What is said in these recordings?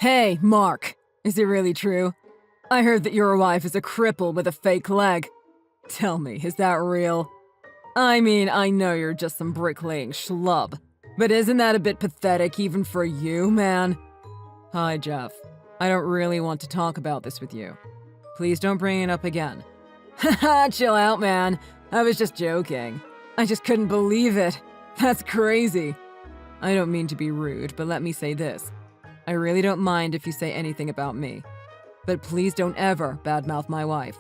Hey, Mark, is it really true? I heard that your wife is a cripple with a fake leg. Tell me, is that real? I mean, I know you're just some bricklaying schlub, but isn't that a bit pathetic even for you, man? Hi, Jeff. I don't really want to talk about this with you. Please don't bring it up again. Haha, chill out, man. I was just joking. I just couldn't believe it. That's crazy. I don't mean to be rude, but let me say this. I really don't mind if you say anything about me. But please don't ever badmouth my wife.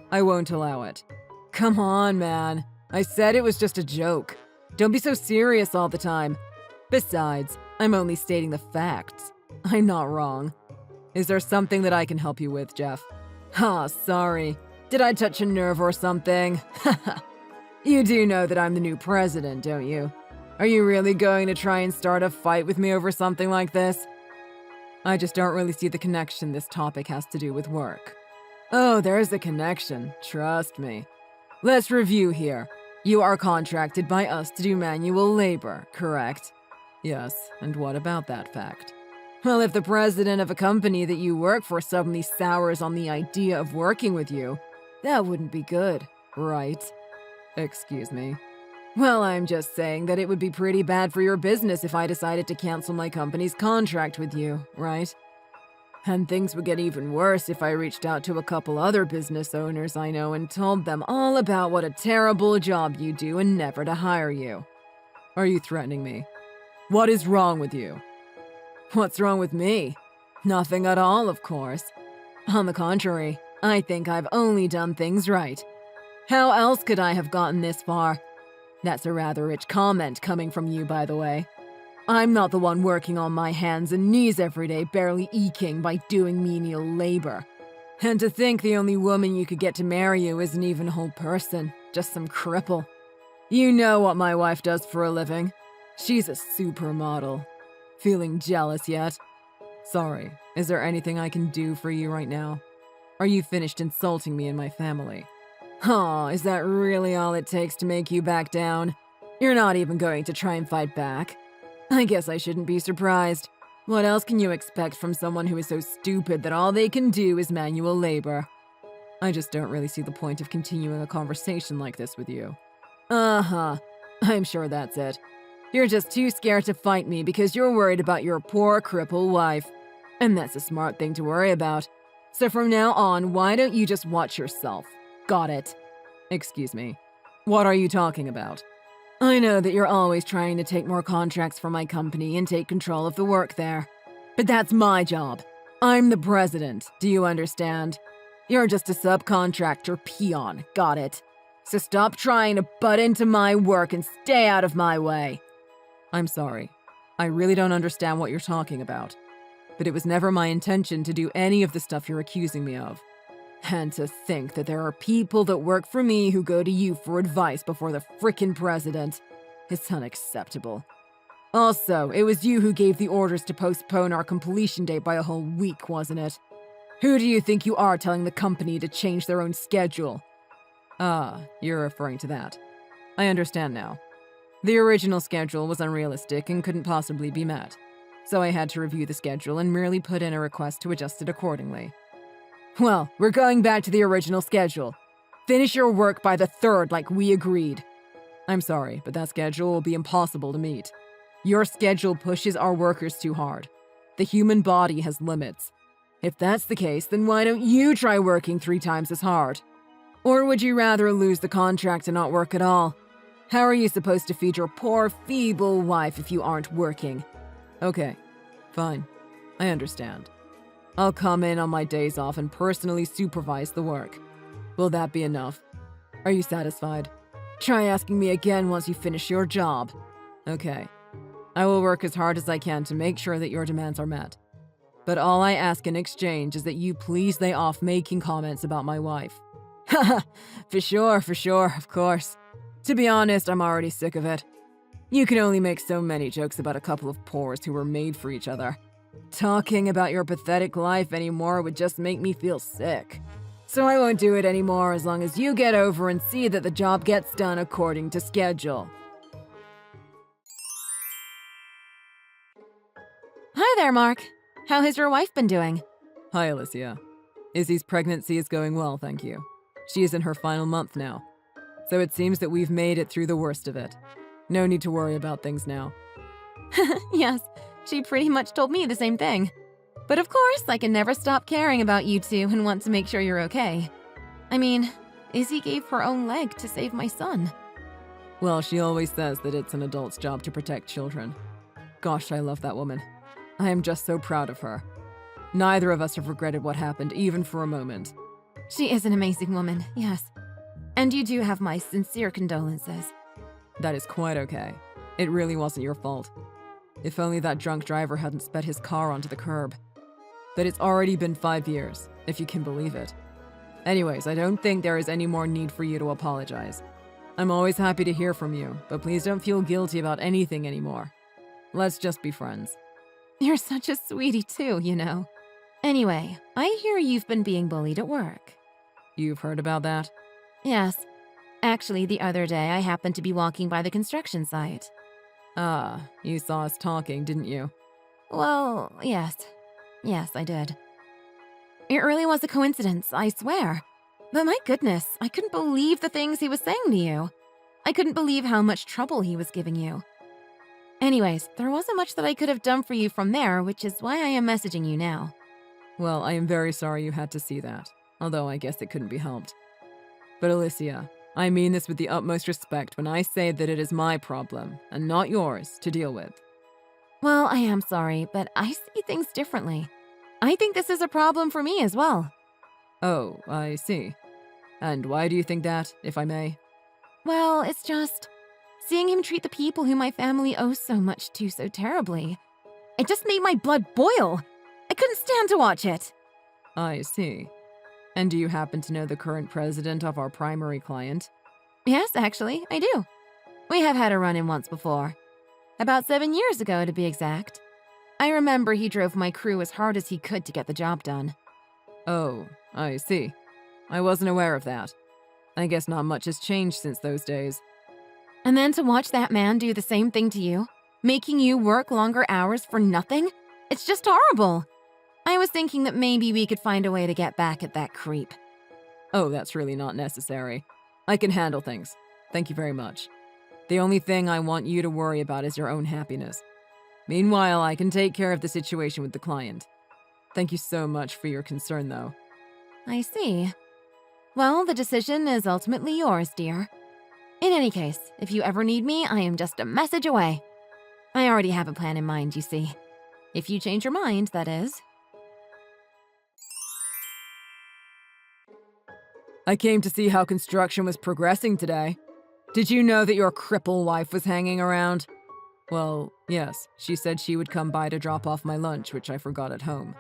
I won't allow it. Come on, man. I said it was just a joke. Don't be so serious all the time. Besides, I'm only stating the facts. I'm not wrong. Is there something that I can help you with, Jeff? Sorry. Did I touch a nerve or something? You do know that I'm the new president, don't you? Are you really going to try and start a fight with me over something like this? I just don't really see the connection this topic has to do with work. Oh, there's a connection. Trust me. Let's review here. You are contracted by us to do manual labor, correct? Yes, and what about that fact? Well, if the president of a company that you work for suddenly sours on the idea of working with you, that wouldn't be good, right? Excuse me. Well, I'm just saying that it would be pretty bad for your business if I decided to cancel my company's contract with you, right? And things would get even worse if I reached out to a couple other business owners I know and told them all about what a terrible job you do and never to hire you. Are you threatening me? What is wrong with you? What's wrong with me? Nothing at all, of course. On the contrary, I think I've only done things right. How else could I have gotten this far? That's a rather rich comment coming from you, by the way. I'm not the one working on my hands and knees every day, barely eking by doing menial labor. And to think the only woman you could get to marry you isn't even a whole person, just some cripple. You know what my wife does for a living. She's a supermodel. Feeling jealous yet? Sorry, is there anything I can do for you right now? Are you finished insulting me and my family? Oh, is that really all it takes to make you back down? You're not even going to try and fight back. I guess I shouldn't be surprised. What else can you expect from someone who is so stupid that all they can do is manual labor? I just don't really see the point of continuing a conversation like this with you. Uh-huh. I'm sure that's it. You're just too scared to fight me because you're worried about your poor crippled wife. And that's a smart thing to worry about. So from now on, why don't you just watch yourself? Got it. Excuse me. What are you talking about? I know that you're always trying to take more contracts from my company and take control of the work there. But that's my job. I'm the president, do you understand? You're just a subcontractor peon, got it? So stop trying to butt into my work and stay out of my way. I'm sorry. I really don't understand what you're talking about. But it was never my intention to do any of the stuff you're accusing me of. And to think that there are people that work for me who go to you for advice before the frickin' president. It's unacceptable. Also, it was you who gave the orders to postpone our completion date by a whole week, wasn't it? Who do you think you are telling the company to change their own schedule? Ah, you're referring to that. I understand now. The original schedule was unrealistic and couldn't possibly be met. So I had to review the schedule and merely put in a request to adjust it accordingly. Well, we're going back to the original schedule. Finish your work by the 3rd like we agreed. I'm sorry, but that schedule will be impossible to meet. Your schedule pushes our workers too hard. The human body has limits. If that's the case, then why don't you try working 3 times as hard? Or would you rather lose the contract and not work at all? How are you supposed to feed your poor, feeble wife if you aren't working? Okay, fine. I understand. I'll come in on my days off and personally supervise the work. Will that be enough? Are you satisfied? Try asking me again once you finish your job. Okay. I will work as hard as I can to make sure that your demands are met. But all I ask in exchange is that you please lay off making comments about my wife. Haha, for sure, of course. To be honest, I'm already sick of it. You can only make so many jokes about a couple of pores who were made for each other. Talking about your pathetic life anymore would just make me feel sick. So I won't do it anymore as long as you get over and see that the job gets done according to schedule. Hi there, Mark. How has your wife been doing? Hi, Alicia. Izzy's pregnancy is going well, thank you. She is in her final month now. So it seems that we've made it through the worst of it. No need to worry about things now. Yes, she pretty much told me the same thing. But of course, I can never stop caring about you two and want to make sure you're okay. I mean, Izzy gave her own leg to save my son. Well, she always says that it's an adult's job to protect children. Gosh, I love that woman. I am just so proud of her. Neither of us have regretted what happened, even for a moment. She is an amazing woman, yes. And you do have my sincere condolences. That is quite okay. It really wasn't your fault. If only that drunk driver hadn't sped his car onto the curb. But it's already been 5 years, if you can believe it. Anyways, I don't think there is any more need for you to apologize. I'm always happy to hear from you, but please don't feel guilty about anything anymore. Let's just be friends. You're such a sweetie too, you know. Anyway, I hear you've been being bullied at work. You've heard about that? Yes. Actually, the other day I happened to be walking by the construction site. Ah, you saw us talking, didn't you? Well, yes. Yes, I did. It really was a coincidence, I swear. But my goodness, I couldn't believe the things he was saying to you. I couldn't believe how much trouble he was giving you. Anyways, there wasn't much that I could have done for you from there, which is why I am messaging you now. Well, I am very sorry you had to see that, although I guess it couldn't be helped. But Alicia, I mean this with the utmost respect when I say that it is my problem, and not yours, to deal with. Well, I am sorry, but I see things differently. I think this is a problem for me as well. Oh, I see. And why do you think that, if I may? Well, it's just seeing him treat the people who my family owes so much to so terribly. It just made my blood boil. I couldn't stand to watch it. I see. And do you happen to know the current president of our primary client? Yes, actually, I do. We have had a run-in once before. About 7 years ago, to be exact. I remember he drove my crew as hard as he could to get the job done. Oh, I see. I wasn't aware of that. I guess not much has changed since those days. And then to watch that man do the same thing to you, making you work longer hours for nothing, it's just horrible. I was thinking that maybe we could find a way to get back at that creep. Oh, that's really not necessary. I can handle things. Thank you very much. The only thing I want you to worry about is your own happiness. Meanwhile, I can take care of the situation with the client. Thank you so much for your concern, though. I see. Well, the decision is ultimately yours, dear. In any case, if you ever need me, I am just a message away. I already have a plan in mind, you see. If you change your mind, that is. I came to see how construction was progressing today. Did you know that your cripple wife was hanging around? Well, yes, she said she would come by to drop off my lunch, which I forgot at home.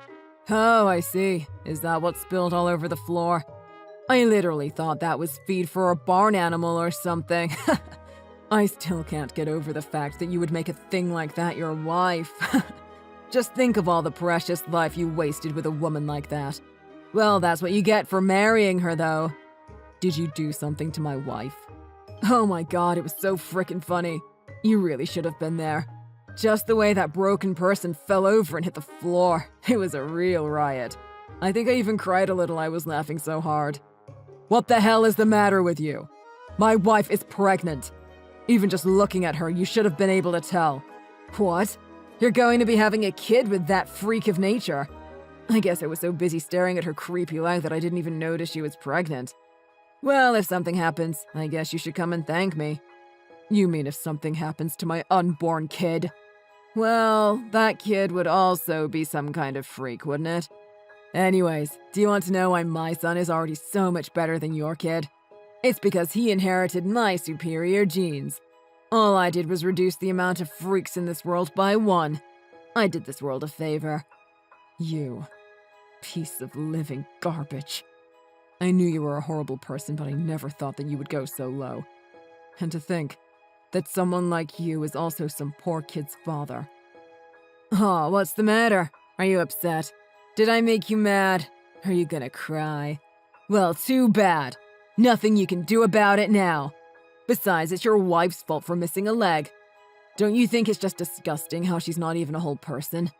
Oh, I see. Is that what spilled all over the floor? I literally thought that was feed for a barn animal or something. I still can't get over the fact that you would make a thing like that your wife. Just think of all the precious life you wasted with a woman like that. Well, that's what you get for marrying her, though. Did you do something to my wife? Oh my god, it was so frickin' funny. You really should have been there. Just the way that broken person fell over and hit the floor. It was a real riot. I think I even cried a little, I was laughing so hard. What the hell is the matter with you? My wife is pregnant. Even just looking at her, you should have been able to tell. What? You're going to be having a kid with that freak of nature? I guess I was so busy staring at her creepy leg that I didn't even notice she was pregnant. Well, if something happens, I guess you should come and thank me. You mean if something happens to my unborn kid? Well, that kid would also be some kind of freak, wouldn't it? Anyways, do you want to know why my son is already so much better than your kid? It's because he inherited my superior genes. All I did was reduce the amount of freaks in this world by 1. I did this world a favor. You piece of living garbage. I knew you were a horrible person, but I never thought that you would go so low. And to think that someone like you is also some poor kid's father. Oh, what's the matter? Are you upset? Did I make you mad? Are you gonna cry? Well, too bad. Nothing you can do about it now. Besides, it's your wife's fault for missing a leg. Don't you think it's just disgusting how she's not even a whole person?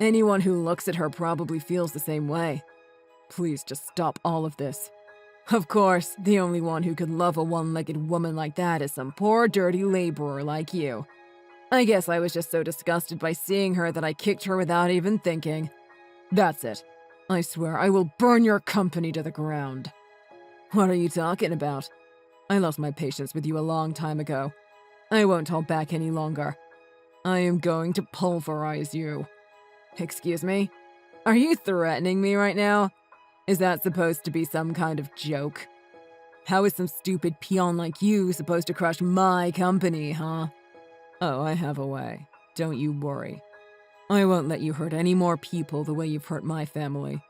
Anyone who looks at her probably feels the same way. Please just stop all of this. Of course, the only one who could love a one-legged woman like that is some poor, dirty laborer like you. I guess I was just so disgusted by seeing her that I kicked her without even thinking. That's it. I swear I will burn your company to the ground. What are you talking about? I lost my patience with you a long time ago. I won't hold back any longer. I am going to pulverize you. Excuse me? Are you threatening me right now? Is that supposed to be some kind of joke? How is some stupid peon like you supposed to crush my company, huh? Oh, I have a way. Don't you worry. I won't let you hurt any more people the way you've hurt my family.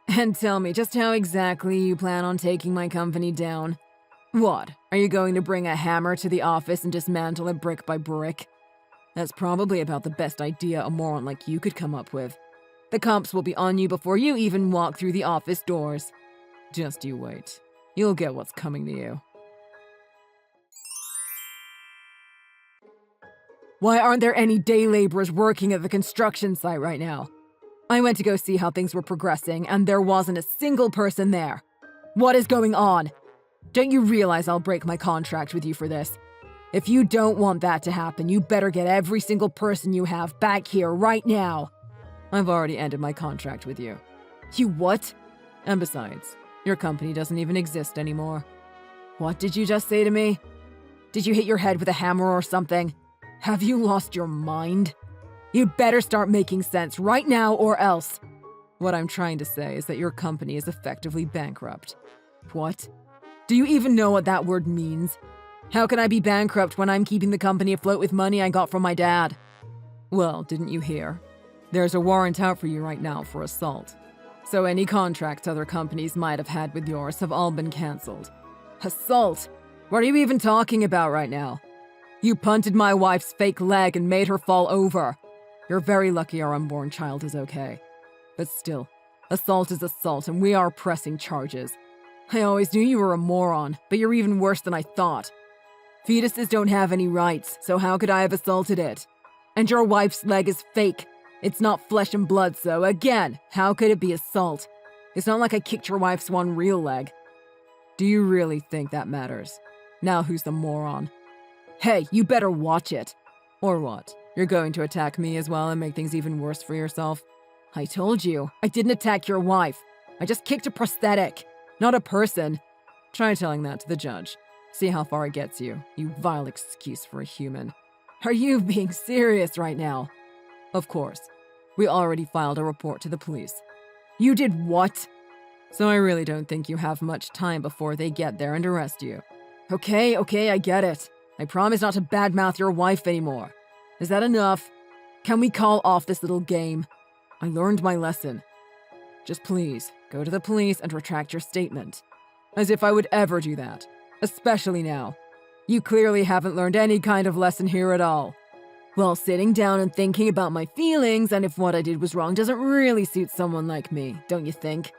And tell me just how exactly you plan on taking my company down. What? Are you going to bring a hammer to the office and dismantle it brick by brick? That's probably about the best idea a moron like you could come up with. The cops will be on you before you even walk through the office doors. Just you wait. You'll get what's coming to you. Why aren't there any day laborers working at the construction site right now? I went to go see how things were progressing, and there wasn't a single person there. What is going on? Don't you realize I'll break my contract with you for this? If you don't want that to happen, you better get every single person you have back here right now. I've already ended my contract with you. You what? And besides, your company doesn't even exist anymore. What did you just say to me? Did you hit your head with a hammer or something? Have you lost your mind? You'd better start making sense right now or else. What I'm trying to say is that your company is effectively bankrupt. What? Do you even know what that word means? How can I be bankrupt when I'm keeping the company afloat with money I got from my dad? Well, didn't you hear? There's a warrant out for you right now for assault. So any contracts other companies might have had with yours have all been cancelled. Assault? What are you even talking about right now? You punted my wife's fake leg and made her fall over. You're very lucky our unborn child is okay. But still, assault is assault and we are pressing charges. I always knew you were a moron, but you're even worse than I thought. Fetuses don't have any rights, so how could I have assaulted it? And your wife's leg is fake. It's not flesh and blood, so again, how could it be assault? It's not like I kicked your wife's one real leg. Do you really think that matters? Now who's the moron? Hey, you better watch it. Or what? You're going to attack me as well and make things even worse for yourself? I told you, I didn't attack your wife. I just kicked a prosthetic, not a person. Try telling that to the judge. See how far it gets you, you vile excuse for a human. Are you being serious right now? Of course. We already filed a report to the police. You did what? So I really don't think you have much time before they get there and arrest you. Okay, I get it. I promise not to badmouth your wife anymore. Is that enough? Can we call off this little game? I learned my lesson. Just please, go to the police and retract your statement. As if I would ever do that. Especially now. You clearly haven't learned any kind of lesson here at all. Well, sitting down and thinking about my feelings and if what I did was wrong doesn't really suit someone like me, don't you think?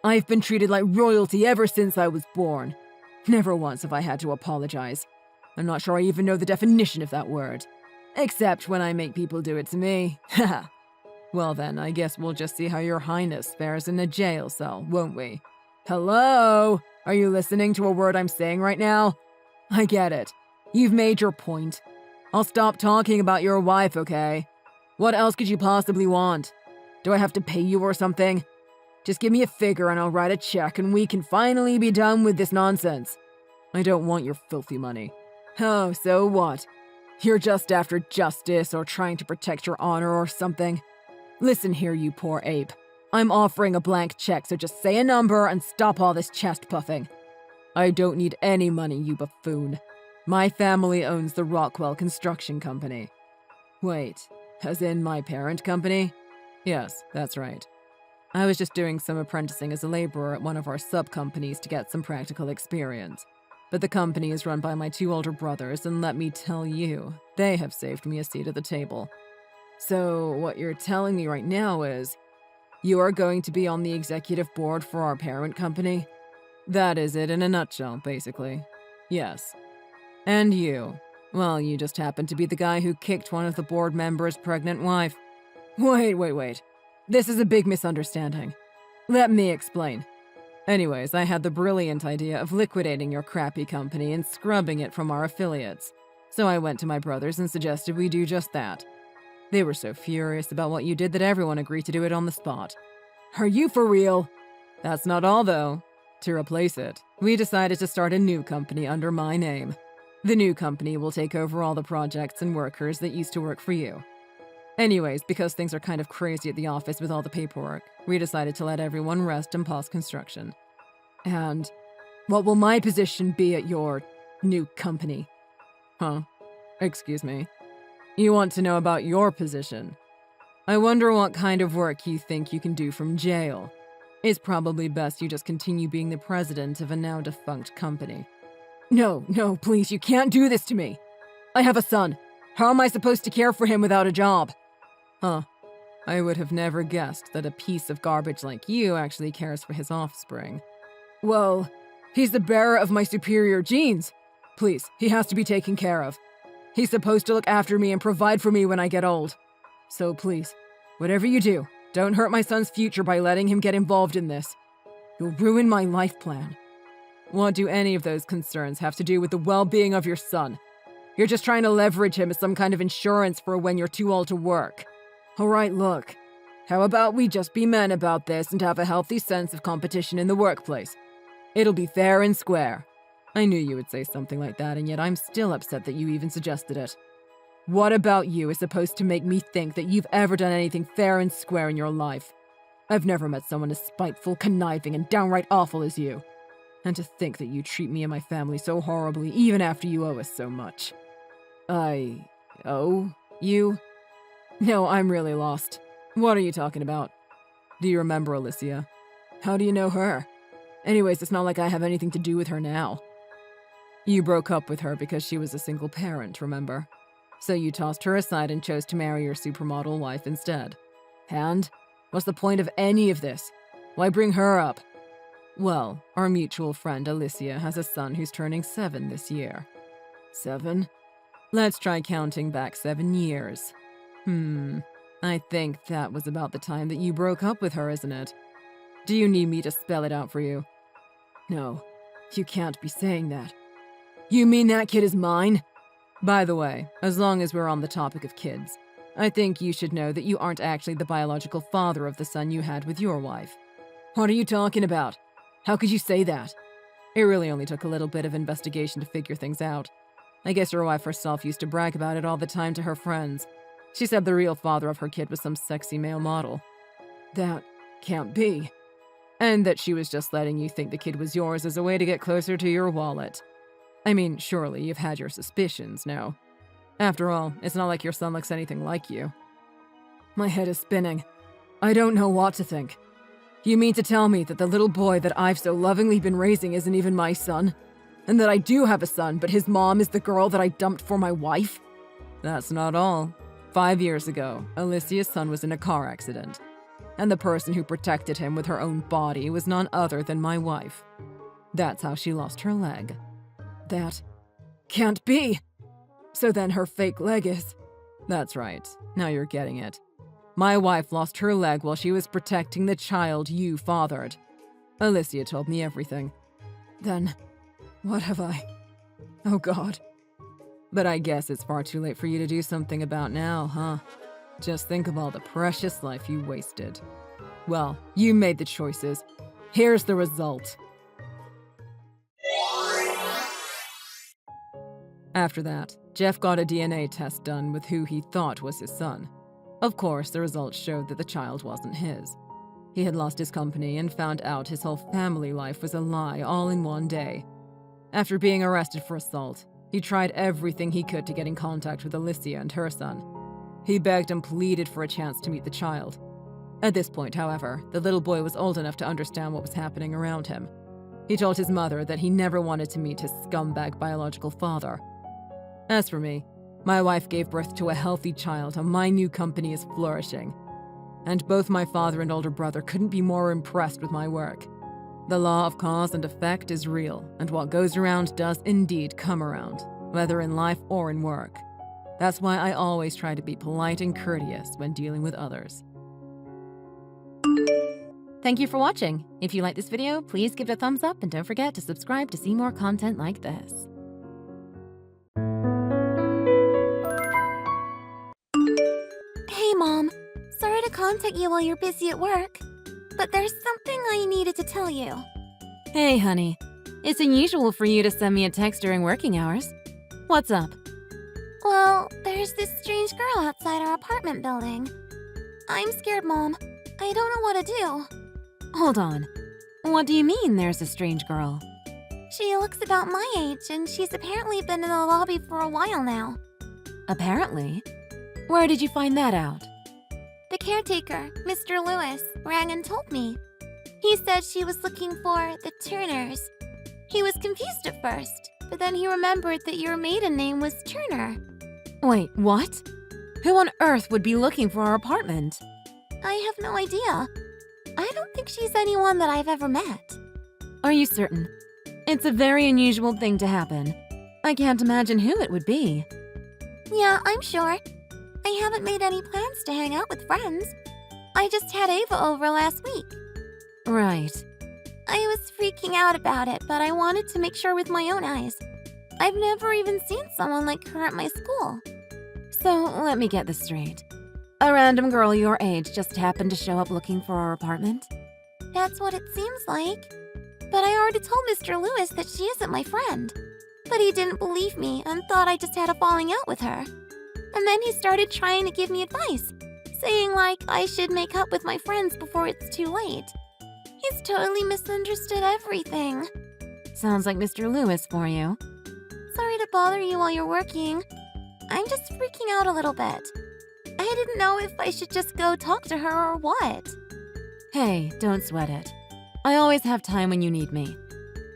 I've been treated like royalty ever since I was born. Never once have I had to apologize. I'm not sure I even know the definition of that word. Except when I make people do it to me. Haha. Well then, I guess we'll just see how your highness fares in a jail cell, won't we? Hello? Are you listening to a word I'm saying right now? I get it. You've made your point. I'll stop talking about your wife, okay? What else could you possibly want? Do I have to pay you or something? Just give me a figure and I'll write a check and we can finally be done with this nonsense. I don't want your filthy money. Oh, so what? You're just after justice or trying to protect your honor or something? Listen here, you poor ape. I'm offering a blank check, so just say a number and stop all this chest puffing. I don't need any money, you buffoon. My family owns the Rockwell Construction Company. Wait, as in my parent company? Yes, that's right. I was just doing some apprenticing as a laborer at one of our sub-companies to get some practical experience. But the company is run by my two older brothers, and let me tell you, they have saved me a seat at the table. So, what you're telling me right now is, you are going to be on the executive board for our parent company? That is it in a nutshell, basically. Yes. And you? Well, you just happen to be the guy who kicked one of the board members' pregnant wife. Wait. This is a big misunderstanding. Let me explain. Anyways, I had the brilliant idea of liquidating your crappy company and scrubbing it from our affiliates. So I went to my brothers and suggested we do just that. They were so furious about what you did that everyone agreed to do it on the spot. Are you for real? That's not all, though. To replace it, we decided to start a new company under my name. The new company will take over all the projects and workers that used to work for you. Anyways, because things are kind of crazy at the office with all the paperwork, we decided to let everyone rest and pause construction. And what will my position be at your new company? Huh? Excuse me. You want to know about your position? I wonder what kind of work you think you can do from jail. It's probably best you just continue being the president of a now defunct company. No, please, you can't do this to me. I have a son. How am I supposed to care for him without a job? Huh. I would have never guessed that a piece of garbage like you actually cares for his offspring. Well, he's the bearer of my superior genes. Please, he has to be taken care of. He's supposed to look after me and provide for me when I get old. So please, whatever you do, don't hurt my son's future by letting him get involved in this. You'll ruin my life plan. What do any of those concerns have to do with the well-being of your son? You're just trying to leverage him as some kind of insurance for when you're too old to work. All right, look. How about we just be men about this and have a healthy sense of competition in the workplace? It'll be fair and square. I knew you would say something like that, and yet I'm still upset that you even suggested it. What about you is supposed to make me think that you've ever done anything fair and square in your life? I've never met someone as spiteful, conniving, and downright awful as you. And to think that you treat me and my family so horribly even after you owe us so much. I owe you? No, I'm really lost. What are you talking about? Do you remember Alicia? How do you know her? Anyways, it's not like I have anything to do with her now. You broke up with her because she was a single parent, remember? So you tossed her aside and chose to marry your supermodel wife instead. And? What's the point of any of this? Why bring her up? Well, our mutual friend Alicia has a son who's turning 7 this year. 7? Let's try counting back 7 years. I think that was about the time that you broke up with her, isn't it? Do you need me to spell it out for you? No, you can't be saying that. You mean that kid is mine? By the way, as long as we're on the topic of kids, I think you should know that you aren't actually the biological father of the son you had with your wife. What are you talking about? How could you say that? It really only took a little bit of investigation to figure things out. I guess your wife herself used to brag about it all the time to her friends. She said the real father of her kid was some sexy male model. That can't be. And that she was just letting you think the kid was yours as a way to get closer to your wallet. I mean, surely you've had your suspicions, no? After all, it's not like your son looks anything like you. My head is spinning. I don't know what to think. You mean to tell me that the little boy that I've so lovingly been raising isn't even my son? And that I do have a son, but his mom is the girl that I dumped for my wife? That's not all. 5 years ago, Alicia's son was in a car accident. And the person who protected him with her own body was none other than my wife. That's how she lost her leg. That can't be! So then her fake leg is... That's right. Now you're getting it. My wife lost her leg while she was protecting the child you fathered. Alicia told me everything. Then, what have I... Oh God. But I guess it's far too late for you to do something about now, huh? Just think of all the precious life you wasted. Well, you made the choices. Here's the result. After that, Jeff got a DNA test done with who he thought was his son. Of course, the results showed that the child wasn't his. He had lost his company and found out his whole family life was a lie all in one day. After being arrested for assault, he tried everything he could to get in contact with Alicia and her son. He begged and pleaded for a chance to meet the child. At this point, however, the little boy was old enough to understand what was happening around him. He told his mother that he never wanted to meet his scumbag biological father. As for me, my wife gave birth to a healthy child and my new company is flourishing. And both my father and older brother couldn't be more impressed with my work. The law of cause and effect is real, and what goes around does indeed come around, whether in life or in work. That's why I always try to be polite and courteous when dealing with others. Thank you for watching. If you like this video, please give it a thumbs up and don't forget to subscribe to see more content like this. Hey, Mom. Sorry to contact you while you're busy at work, but there's something I needed to tell you. Hey, honey. It's unusual for you to send me a text during working hours. What's up? Well, there's this strange girl outside our apartment building. I'm scared, Mom. I don't know what to do. Hold on. What do you mean there's a strange girl? She looks about my age, and she's apparently been in the lobby for a while now. Apparently? Where did you find that out? The caretaker, Mr. Lewis, rang and told me. He said she was looking for the Turners. He was confused at first, but then he remembered that your maiden name was Turner. Wait, what? Who on earth would be looking for our apartment? I have no idea. I don't think she's anyone that I've ever met. Are you certain? It's a very unusual thing to happen. I can't imagine who it would be. Yeah, I'm sure. I haven't made any plans to hang out with friends. I just had Ava over last week. Right. I was freaking out about it, but I wanted to make sure with my own eyes. I've never even seen someone like her at my school. So, let me get this straight. A random girl your age just happened to show up looking for our apartment? That's what it seems like. But I already told Mr. Lewis that she isn't my friend. But he didn't believe me and thought I just had a falling out with her. And then he started trying to give me advice, saying like I should make up with my friends before it's too late. He's totally misunderstood everything. Sounds like Mr. Lewis for you. Sorry to bother you while you're working. I'm just freaking out a little bit. I didn't know if I should just go talk to her or what. Hey, don't sweat it. I always have time when you need me.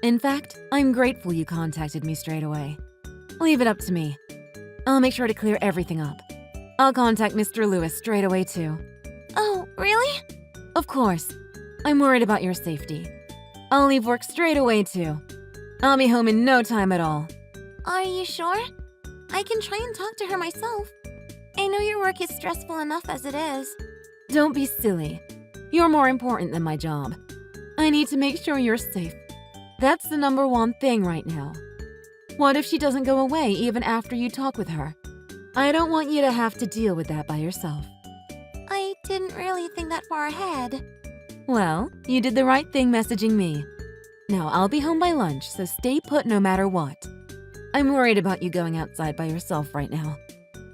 In fact, I'm grateful you contacted me straight away. Leave it up to me. I'll make sure to clear everything up. I'll contact Mr. Lewis straight away too. Oh, really? Of course. I'm worried about your safety. I'll leave work straight away too. I'll be home in no time at all. Are you sure? I can try and talk to her myself. I know your work is stressful enough as it is. Don't be silly. You're more important than my job. I need to make sure you're safe. That's the #1 thing right now. What if she doesn't go away even after you talk with her? I don't want you to have to deal with that by yourself. I didn't really think that far ahead. Well, you did the right thing messaging me. Now, I'll be home by lunch, so stay put no matter what. I'm worried about you going outside by yourself right now.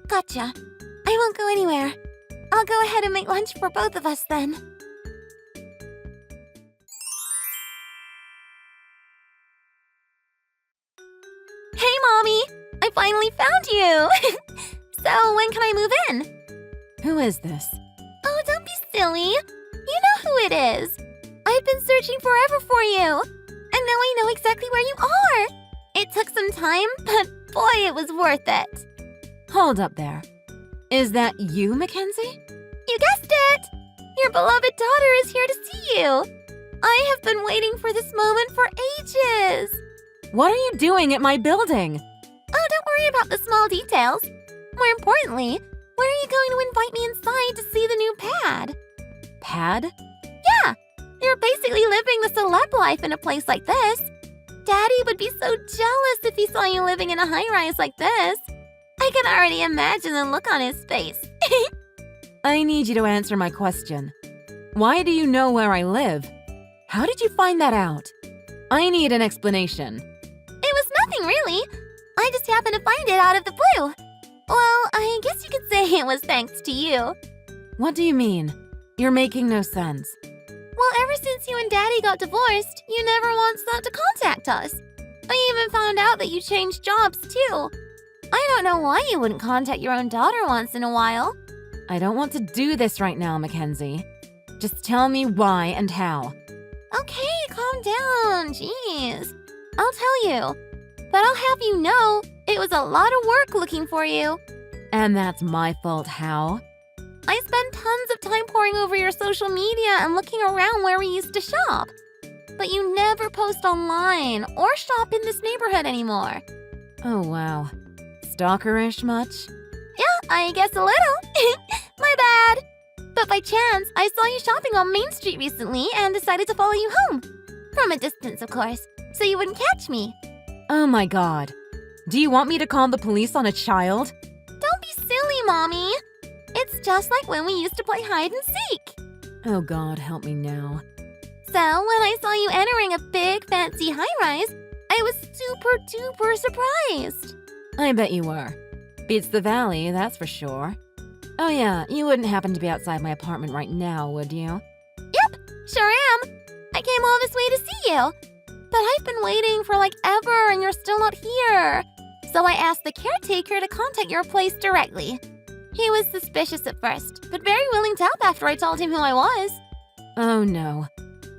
Gotcha. I won't go anywhere. I'll go ahead and make lunch for both of us then. Hey, Mommy! I finally found you! So, when can I move in? Who is this? Oh, don't be silly. You know who it is. I've been searching forever for you. And now I know exactly where you are. It took some time, but boy, it was worth it. Hold up there. Is that you, Mackenzie? You guessed it! Your beloved daughter is here to see you. I have been waiting for this moment for ages. What are you doing at my building? Oh, don't worry about the small details. More importantly, where are you going to invite me inside to see the new pad? Pad? Yeah, you're basically living the celeb life in a place like this. Daddy would be so jealous if he saw you living in a high-rise like this. I can already imagine the look on his face. I need you to answer my question. Why do you know where I live? How did you find that out? I need an explanation. It was nothing, really. I just happened to find it out of the blue. Well, I guess you could say it was thanks to you. What do you mean? You're making no sense. Well, ever since you and Daddy got divorced, you never once thought to contact us. I even found out that you changed jobs, too. I don't know why you wouldn't contact your own daughter once in a while. I don't want to do this right now, Mackenzie. Just tell me why and how. Okay, calm down. Jeez. I'll tell you. But I'll have you know, it was a lot of work looking for you. And that's my fault how? I spend tons of time poring over your social media and looking around where we used to shop. But you never post online or shop in this neighborhood anymore. Oh, wow. Stalkerish much? I guess a little. My bad. But by chance, I saw you shopping on Main Street recently and decided to follow you home. From a distance, of course, so you wouldn't catch me. Oh my god. Do you want me to call the police on a child? Don't be silly, Mommy. It's just like when we used to play hide and seek. Oh god, help me now. So when I saw you entering a big, fancy high-rise, I was super-duper surprised. I bet you were. Beats the valley, that's for sure. Oh yeah, you wouldn't happen to be outside my apartment right now, would you? Yep, sure am. I came all this way to see you. But I've been waiting for like ever and you're still not here. So I asked the caretaker to contact your place directly. He was suspicious at first, but very willing to help after I told him who I was. Oh no.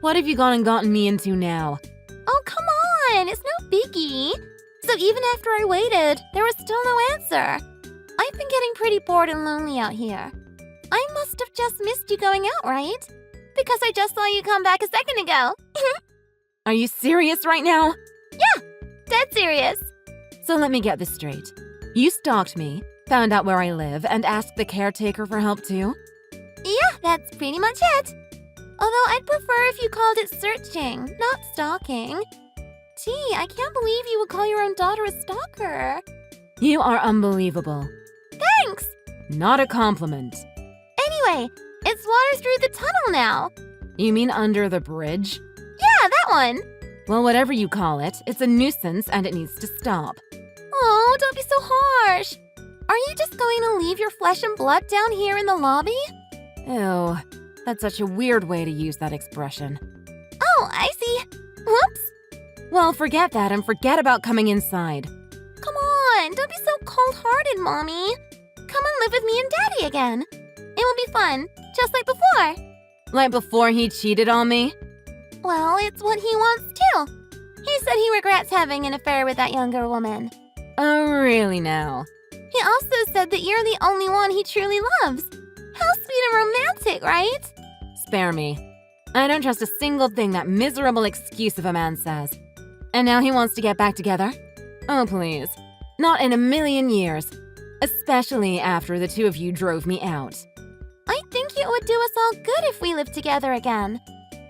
What have you gone and gotten me into now? Oh, come on, it's no biggie. So even after I waited, there was still no answer. I've been getting pretty bored and lonely out here. I must have just missed you going out, right? Because I just saw you come back a second ago. Are you serious right now? Yeah, dead serious. So let me get this straight. You stalked me, found out where I live, and asked the caretaker for help too? Yeah, that's pretty much it. Although I'd prefer if you called it searching, not stalking. Gee, I can't believe you would call your own daughter a stalker. You are unbelievable. Thanks! Not a compliment. Anyway, it's water through the tunnel now. You mean under the bridge? Yeah, that one. Well, whatever you call it, it's a nuisance and it needs to stop. Oh, don't be so harsh. Are you just going to leave your flesh and blood down here in the lobby? Ew, that's such a weird way to use that expression. Oh, I see. Whoops. Well, forget that and forget about coming inside. Come on, don't be so cold-hearted, Mommy. Come and live with me and Daddy again. It will be fun, just like before. Like before he cheated on me? Well, it's what he wants too. He said he regrets having an affair with that younger woman. Oh, really now? He also said that you're the only one he truly loves. How sweet and romantic, right? Spare me. I don't trust a single thing that miserable excuse of a man says. And now he wants to get back together? Oh, please. Not in a million years. Especially after the two of you drove me out. I think it would do us all good if we lived together again.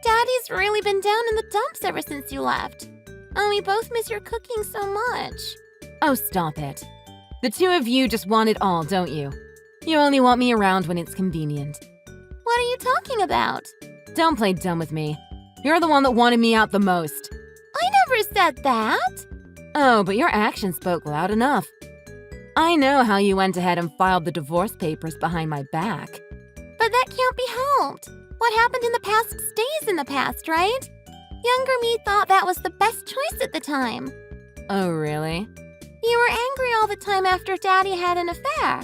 Daddy's really been down in the dumps ever since you left. And we both miss your cooking so much. Oh, stop it. The two of you just want it all, don't you? You only want me around when it's convenient. What are you talking about? Don't play dumb with me. You're the one that wanted me out the most. I never said that. Oh, but your actions spoke loud enough. I know how you went ahead and filed the divorce papers behind my back. But that can't be helped. What happened in the past stays in the past, right? Younger me thought that was the best choice at the time. Oh, really? You were angry all the time after Daddy had an affair.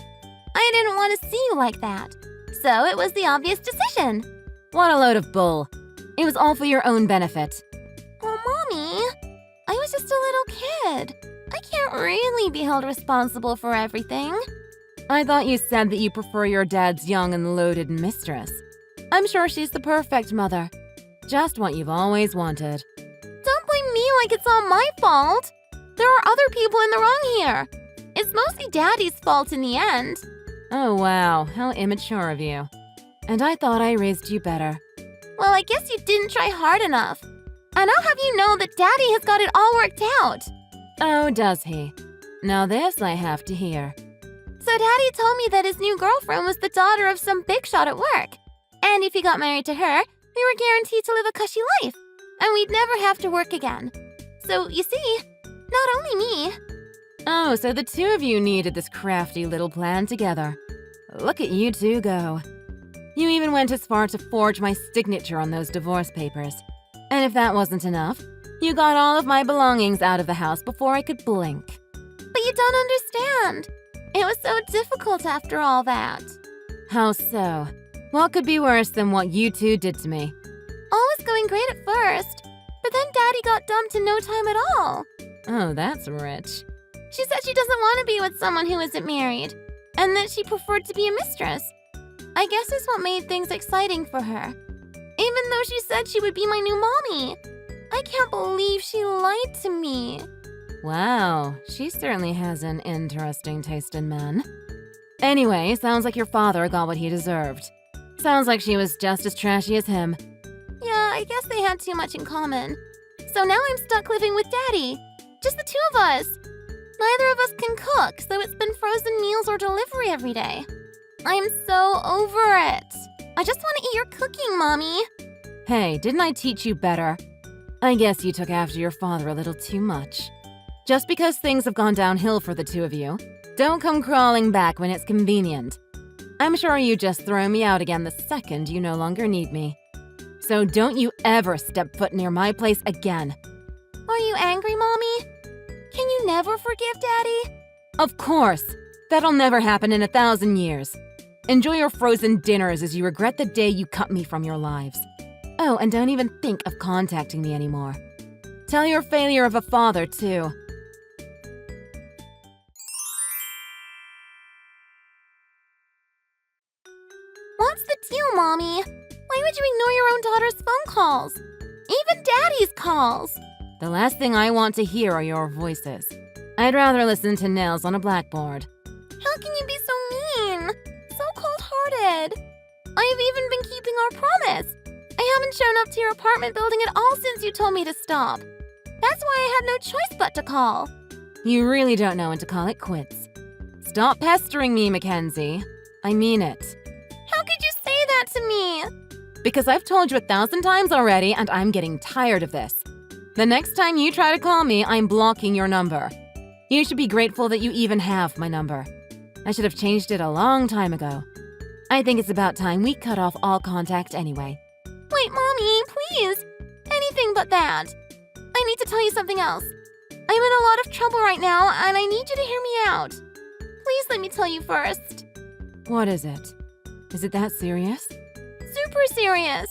I didn't want to see you like that. So it was the obvious decision. What a load of bull. It was all for your own benefit. Oh, Mommy, I was just a little kid. I can't really be held responsible for everything. I thought you said that you prefer your dad's young and loaded mistress. I'm sure she's the perfect mother. Just what you've always wanted. Don't blame me like it's all my fault. There are other people in the wrong here. It's mostly Daddy's fault in the end. Oh wow, how immature of you. And I thought I raised you better. Well, I guess you didn't try hard enough. And I'll have you know that Daddy has got it all worked out. Oh, does he? Now this I have to hear. So Daddy told me that his new girlfriend was the daughter of some big shot at work. And if he got married to her, we were guaranteed to live a cushy life. And we'd never have to work again. So, you see, not only me. Oh, so the two of you needed this crafty little plan together. Look at you two go. You even went as far to forge my signature on those divorce papers. And if that wasn't enough, you got all of my belongings out of the house before I could blink. But you don't understand. It was so difficult after all that. How so? What could be worse than what you two did to me? All was going great at first, but then Daddy got dumped in no time at all. Oh, that's rich. She said she doesn't want to be with someone who isn't married, and that she preferred to be a mistress. I guess it's what made things exciting for her. Even though she said she would be my new mommy. I can't believe she lied to me. Wow, she certainly has an interesting taste in men. Anyway, sounds like your father got what he deserved. Sounds like she was just as trashy as him. Yeah, I guess they had too much in common. So now I'm stuck living with Daddy. Just the two of us. Neither of us can cook, so it's been frozen meals or delivery every day. I'm so over it. I just want to eat your cooking, Mommy. Hey, didn't I teach you better? I guess you took after your father a little too much. Just because things have gone downhill for the two of you, don't come crawling back when it's convenient. I'm sure you just throw me out again the second you no longer need me. So don't you ever step foot near my place again. Are you angry, Mommy? Can you never forgive Daddy? Of course. That'll never happen in 1,000 years. Enjoy your frozen dinners as you regret the day you cut me from your lives. Oh, and don't even think of contacting me anymore. Tell your failure of a father, too. What's the deal, Mommy? Why would you ignore your own daughter's phone calls? Even Daddy's calls. The last thing I want to hear are your voices. I'd rather listen to nails on a blackboard. How can you be so mean? So cold-hearted. I've even been keeping our promise. I haven't shown up to your apartment building at all since you told me to stop. That's why I had no choice but to call. You really don't know when to call it quits. Stop pestering me, Mackenzie. I mean it. How could you say that to me? Because I've told you 1,000 times already, and I'm getting tired of this. The next time you try to call me, I'm blocking your number. You should be grateful that you even have my number. I should have changed it a long time ago. I think it's about time we cut off all contact anyway. Wait, Mommy, please. Anything but that. I need to tell you something else. I'm in a lot of trouble right now, and I need you to hear me out. Please let me tell you first. What is it? Is it that serious? Super serious.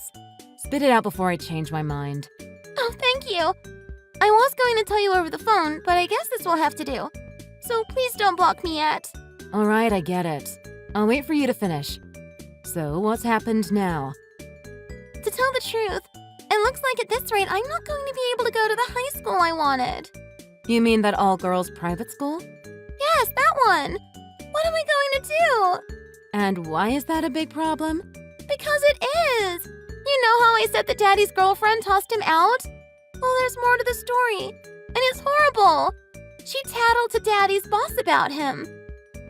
Spit it out before I change my mind. Oh, thank you. I was going to tell you over the phone, but I guess this will have to do. So please don't block me yet. All right, I get it. I'll wait for you to finish. So, what's happened now? To tell the truth, it looks like at this rate I'm not going to be able to go to the high school I wanted. You mean that all-girls private school? Yes, that one. What am I going to do? And why is that a big problem? Because it is. You know how I said that Daddy's girlfriend tossed him out? Well, there's more to the story. And it's horrible. She tattled to Daddy's boss about him.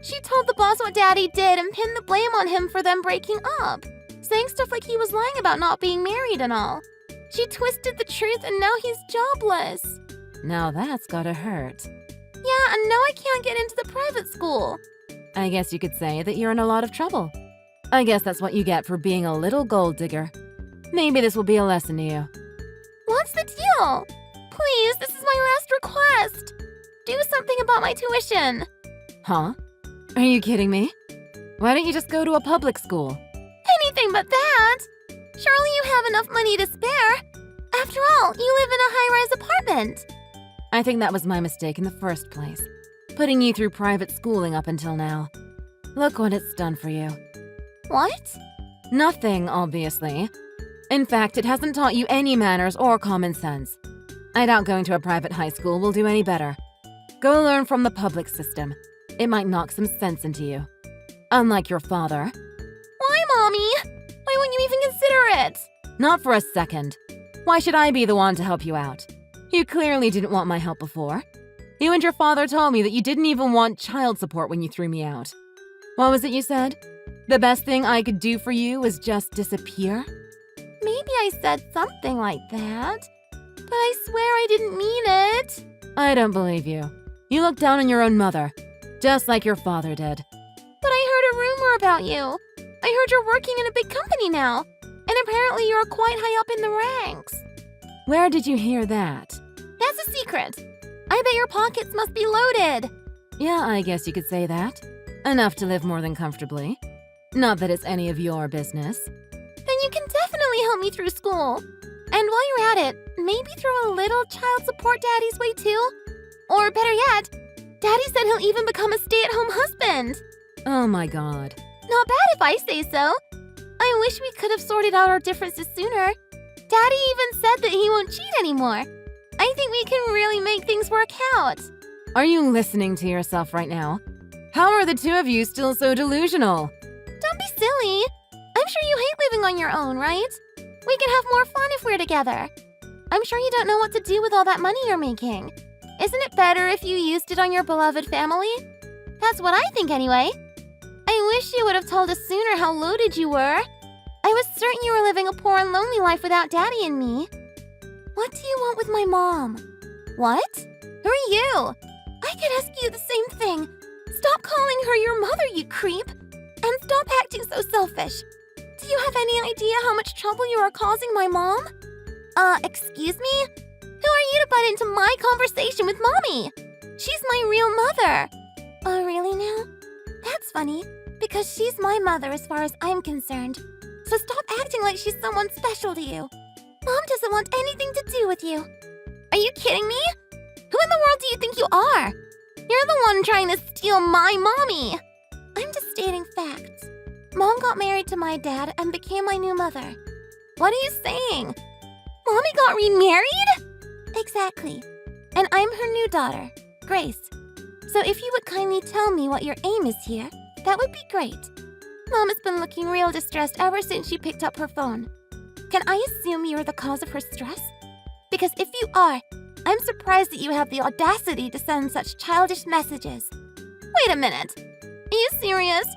She told the boss what Daddy did and pinned the blame on him for them breaking up, saying stuff like he was lying about not being married and all. She twisted the truth and now he's jobless. Now that's gotta hurt. Yeah, and now I can't get into the private school. I guess you could say that you're in a lot of trouble. I guess that's what you get for being a little gold digger. Maybe this will be a lesson to you. What's the deal? Please, this is my last request. Do something about my tuition. Huh? Are you kidding me? Why don't you just go to a public school? Anything but that. Surely you have enough money to spare. After all, you live in a high-rise apartment. I think that was my mistake in the first place, putting you through private schooling up until now. Look what it's done for you. What? Nothing, obviously. In fact, it hasn't taught you any manners or common sense. I doubt going to a private high school will do any better. Go learn from the public system. It might knock some sense into you. Unlike your father. Why, Mommy? Why wouldn't you even consider it? Not for a second. Why should I be the one to help you out? You clearly didn't want my help before. You and your father told me that you didn't even want child support when you threw me out. What was it you said? The best thing I could do for you was just disappear? Maybe I said something like that. But I swear I didn't mean it. I don't believe you. You look down on your own mother, just like your father did. But I heard a rumor about you. I heard you're working in a big company now. And apparently you're quite high up in the ranks. Where did you hear that? That's a secret. I bet your pockets must be loaded. Yeah, I guess you could say that. Enough to live more than comfortably. Not that it's any of your business. Then you can definitely help me through school. And while you're at it, maybe throw a little child support Daddy's way too? Or better yet, Daddy said he'll even become a stay-at-home husband. Oh my god. Not bad if I say so. I wish we could have sorted out our differences sooner. Daddy even said that he won't cheat anymore. I think we can really make things work out. Are you listening to yourself right now? How are the two of you still so delusional? Don't be silly. I'm sure you hate living on your own, right? We can have more fun if we're together. I'm sure you don't know what to do with all that money you're making. Isn't it better if you used it on your beloved family? That's what I think anyway. I wish you would have told us sooner how loaded you were. I was certain you were living a poor and lonely life without Daddy and me. What do you want with my mom? What? Who are you? I could ask you the same thing. Stop calling her your mother, you creep. And stop acting so selfish. Do you have any idea how much trouble you are causing my mom? Excuse me? Who are you to butt into my conversation with Mommy? She's my real mother. Oh, really now? That's funny, because she's my mother as far as I'm concerned. So stop acting like she's someone special to you. Mom doesn't want anything to do with you. Are you kidding me? Who in the world do you think you are? You're the one trying to steal my mommy. I'm just stating facts. Mom got married to my dad and became my new mother. What are you saying? Mommy got remarried? Exactly. And I'm her new daughter, Grace. So if you would kindly tell me what your aim is here, that would be great. Mom has been looking real distressed ever since she picked up her phone. Can I assume you're the cause of her stress? Because if you are, I'm surprised that you have the audacity to send such childish messages. Wait a minute. Are you serious?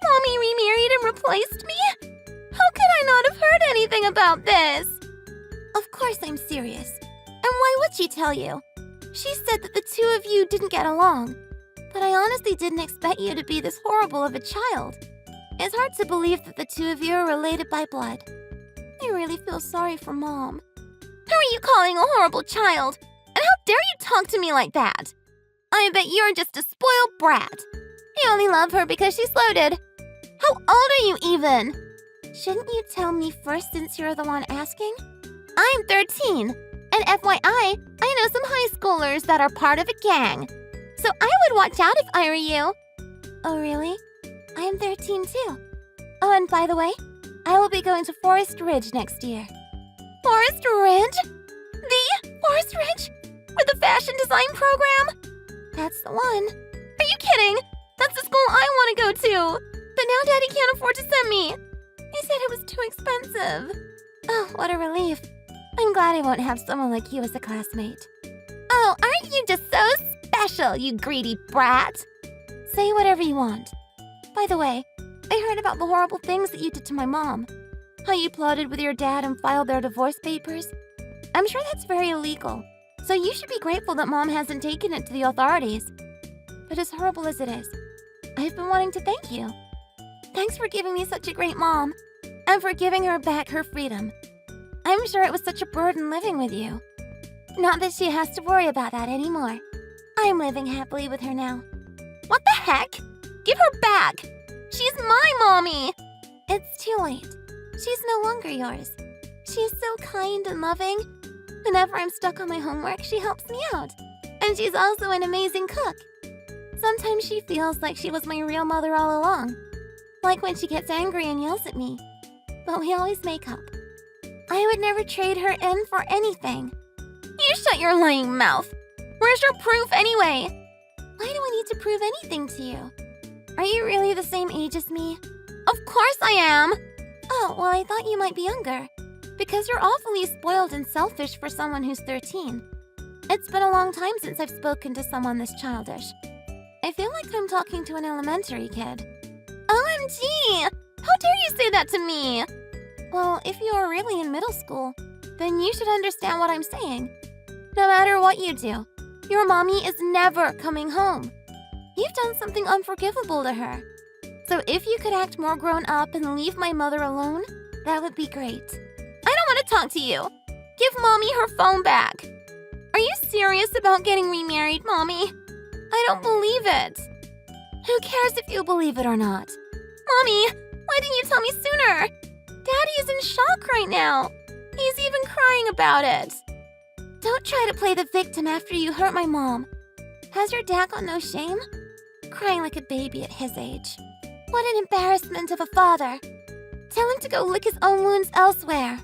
Mommy remarried and replaced me? How could I not have heard anything about this? Of course I'm serious. And why would she tell you? She said that the two of you didn't get along. But I honestly didn't expect you to be this horrible of a child. It's hard to believe that the two of you are related by blood. I really feel sorry for Mom. Who are you calling a horrible child? And how dare you talk to me like that? I bet you're just a spoiled brat. You only love her because she's loaded. How old are you even? Shouldn't you tell me first since you're the one asking? I'm 13. And FYI, I know some high schoolers that are part of a gang. So I would watch out if I were you. Oh, really? I am 13 too. Oh, and by the way, I will be going to Forest Ridge next year. Forest Ridge? The Forest Ridge? For the fashion design program? That's the one. Are you kidding? That's the school I want to go to. But now Daddy can't afford to send me. He said it was too expensive. Oh, what a relief. I'm glad I won't have someone like you as a classmate. Oh, aren't you just so special, you greedy brat? Say whatever you want. By the way, I heard about the horrible things that you did to my mom. How you plotted with your dad and filed their divorce papers. I'm sure that's very illegal, so you should be grateful that Mom hasn't taken it to the authorities. But as horrible as it is, I've been wanting to thank you. Thanks for giving me such a great mom, and for giving her back her freedom. I'm sure it was such a burden living with you. Not that she has to worry about that anymore. I'm living happily with her now. What the heck? Give her back! She's my mommy! It's too late. She's no longer yours. She's so kind and loving. Whenever I'm stuck on my homework, she helps me out. And she's also an amazing cook. Sometimes she feels like she was my real mother all along. Like when she gets angry and yells at me. But we always make up. I would never trade her in for anything. You shut your lying mouth. Where's your proof anyway? Why do I need to prove anything to you? Are you really the same age as me? Of course I am! Oh, well, I thought you might be younger. Because you're awfully spoiled and selfish for someone who's 13. It's been a long time since I've spoken to someone this childish. I feel like I'm talking to an elementary kid. OMG! How dare you say that to me? Well, if you are really in middle school, then you should understand what I'm saying. No matter what you do, your mommy is never coming home. You've done something unforgivable to her. So if you could act more grown up and leave my mother alone, that would be great. I don't want to talk to you. Give Mommy her phone back. Are you serious about getting remarried, Mommy? I don't believe it. Who cares if you believe it or not? Mommy, why didn't you tell me sooner? Daddy is in shock right now. He's even crying about it. Don't try to play the victim after you hurt my mom. Has your dad got no shame? Crying like a baby at his age. What an embarrassment of a father. Tell him to go lick his own wounds elsewhere.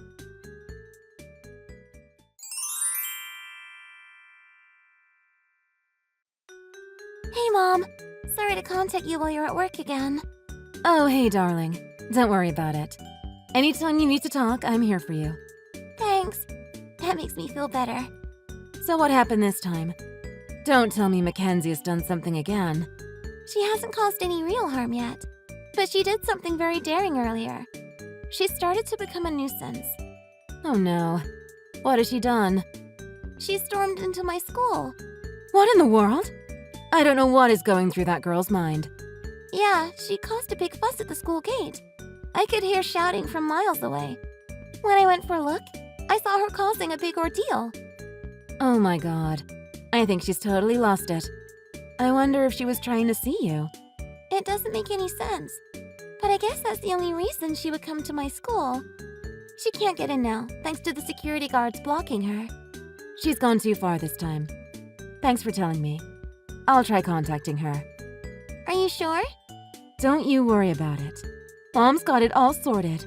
Hey, Mom. Sorry to contact you while you're at work again. Oh, hey, darling. Don't worry about it. Anytime you need to talk, I'm here for you. Thanks. That makes me feel better. So what happened this time? Don't tell me Mackenzie has done something again. She hasn't caused any real harm yet, but she did something very daring earlier. She started to become a nuisance. Oh no. What has she done? She stormed into my school. What in the world? I don't know what is going through that girl's mind. Yeah, she caused a big fuss at the school gate. I could hear shouting from miles away. When I went for a look, I saw her causing a big ordeal. Oh my god. I think she's totally lost it. I wonder if she was trying to see you. It doesn't make any sense, but I guess that's the only reason she would come to my school. She can't get in now, thanks to the security guards blocking her. She's gone too far this time. Thanks for telling me. I'll try contacting her. Are you sure? Don't you worry about it. Mom's got it all sorted.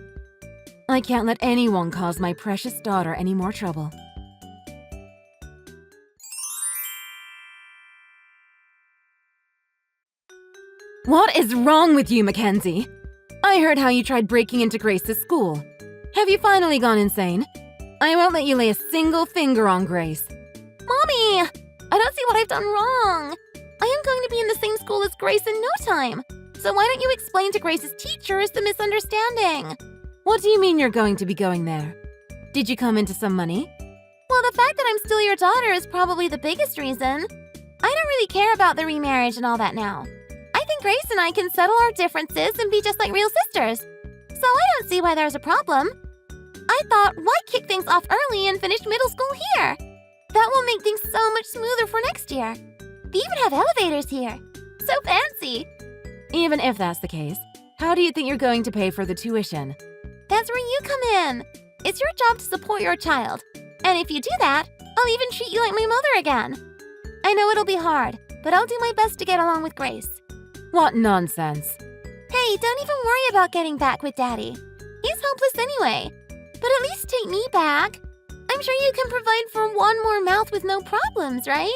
I can't let anyone cause my precious daughter any more trouble. What is wrong with you, Mackenzie? I heard how you tried breaking into Grace's school. Have you finally gone insane? I won't let you lay a single finger on Grace. Mommy! I don't see what I've done wrong. I am going to be in the same school as Grace in no time. So why don't you explain to Grace's teachers the misunderstanding? What do you mean you're going to be going there? Did you come into some money? Well, the fact that I'm still your daughter is probably the biggest reason. I don't really care about the remarriage and all that now. I think Grace and I can settle our differences and be just like real sisters. So I don't see why there's a problem. I thought, why kick things off early and finish middle school here? That will make things so much smoother for next year. They even have elevators here. So fancy. Even if that's the case, how do you think you're going to pay for the tuition? That's where you come in. It's your job to support your child. And if you do that, I'll even treat you like my mother again. I know it'll be hard, but I'll do my best to get along with Grace. What nonsense. Hey, don't even worry about getting back with Daddy. He's hopeless anyway. But at least take me back. I'm sure you can provide for one more mouth with no problems, right?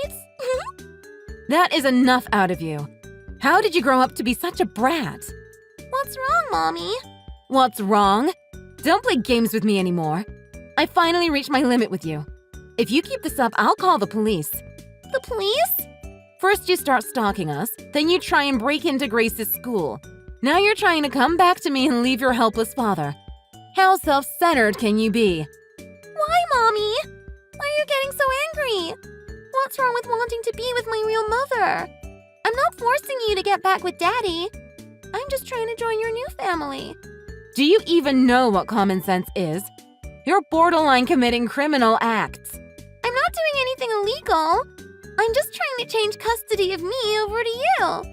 That is enough out of you. How did you grow up to be such a brat? What's wrong, Mommy? What's wrong? Don't play games with me anymore. I finally reached my limit with you. If you keep this up, I'll call the police. The police? First you start stalking us, then you try and break into Grace's school. Now you're trying to come back to me and leave your helpless father. How self-centered can you be? Why, Mommy? Why are you getting so angry? What's wrong with wanting to be with my real mother? I'm not forcing you to get back with Daddy. I'm just trying to join your new family. Do you even know what common sense is? You're borderline committing criminal acts. I'm not doing anything illegal. I'm just trying to change custody of me over to you.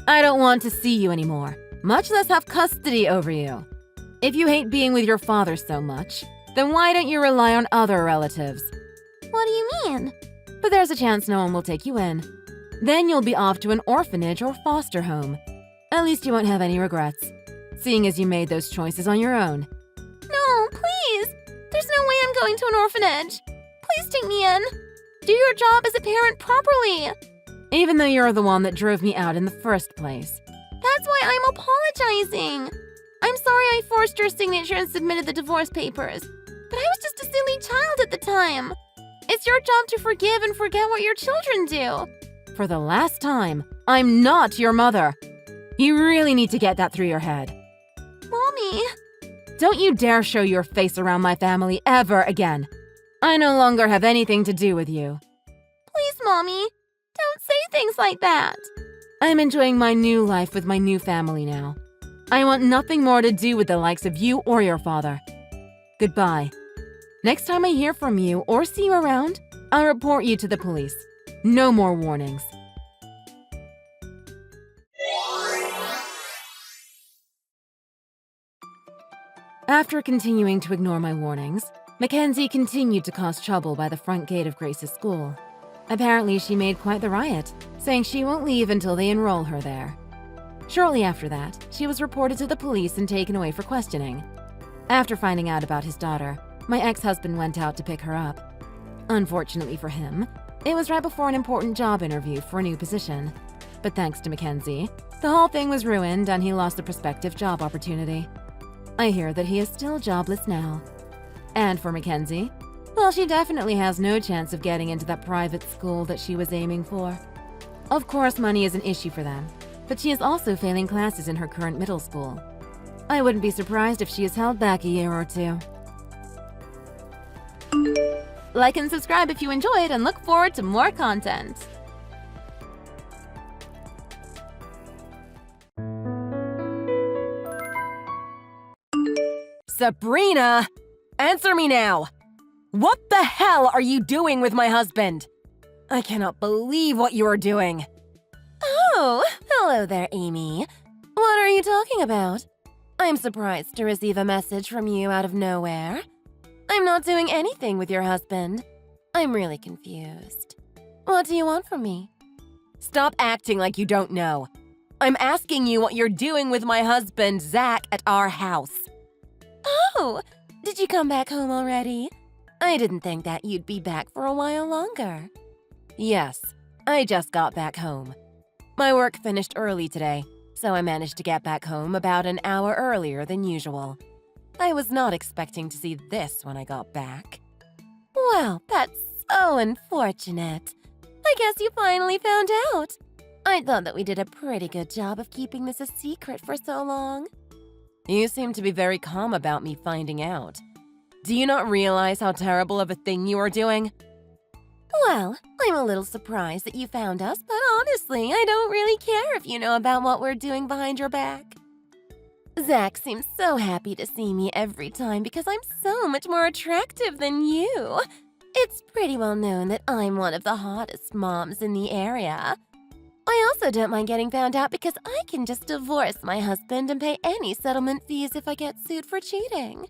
I don't want to see you anymore, much less have custody over you. If you hate being with your father so much, then why don't you rely on other relatives? What do you mean? But there's a chance no one will take you in. Then you'll be off to an orphanage or foster home. At least you won't have any regrets, seeing as you made those choices on your own. No, please. There's no way I'm going to an orphanage. Please take me in. Do your job as a parent properly. Even though you're the one that drove me out in the first place. That's why I'm apologizing. I'm sorry I forced your signature and submitted the divorce papers. But I was just a silly child at the time. It's your job to forgive and forget what your children do. For the last time, I'm not your mother. You really need to get that through your head. Mommy. Don't you dare show your face around my family ever again. I no longer have anything to do with you. Please, Mommy. Don't say things like that. I'm enjoying my new life with my new family now. I want nothing more to do with the likes of you or your father. Goodbye. Next time I hear from you or see you around, I'll report you to the police. No more warnings. After continuing to ignore my warnings, Mackenzie continued to cause trouble by the front gate of Grace's school. Apparently, she made quite the riot, saying she won't leave until they enroll her there. Shortly after that, she was reported to the police and taken away for questioning. After finding out about his daughter, my ex-husband went out to pick her up. Unfortunately for him, it was right before an important job interview for a new position. But thanks to Mackenzie, the whole thing was ruined and he lost a prospective job opportunity. I hear that he is still jobless now. And for Mackenzie, well, she definitely has no chance of getting into that private school that she was aiming for. Of course, money is an issue for them, but she is also failing classes in her current middle school. I wouldn't be surprised if she is held back a year or two. Like and subscribe if you enjoyed and look forward to more content. Sabrina! Answer me now! What the hell are you doing with my husband? I cannot believe what you are doing. Oh, hello there, Amy. What are you talking about? I'm surprised to receive a message from you out of nowhere. I'm not doing anything with your husband. I'm really confused. What do you want from me? Stop acting like you don't know. I'm asking you what you're doing with my husband, Zach, at our house. Oh, did you come back home already? I didn't think that you'd be back for a while longer. Yes, I just got back home. My work finished early today, so I managed to get back home about an hour earlier than usual. I was not expecting to see this when I got back. Well, that's so unfortunate. I guess you finally found out. I thought that we did a pretty good job of keeping this a secret for so long. You seem to be very calm about me finding out. Do you not realize how terrible of a thing you are doing? Well, I'm a little surprised that you found us, but honestly, I don't really care if you know about what we're doing behind your back. Zach seems so happy to see me every time because I'm so much more attractive than you. It's pretty well known that I'm one of the hottest moms in the area. I also don't mind getting found out because I can just divorce my husband and pay any settlement fees if I get sued for cheating.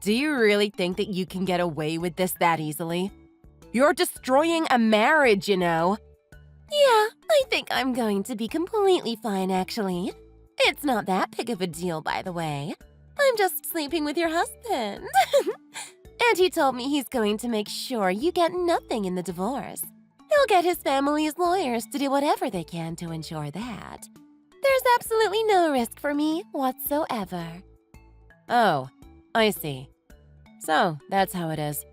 Do you really think that you can get away with this that easily? You're destroying a marriage, you know. Yeah, I think I'm going to be completely fine, actually. It's not that big of a deal, by the way. I'm just sleeping with your husband. And he told me he's going to make sure you get nothing in the divorce. He'll get his family's lawyers to do whatever they can to ensure that. There's absolutely no risk for me whatsoever. Oh, I see. So, that's how it is.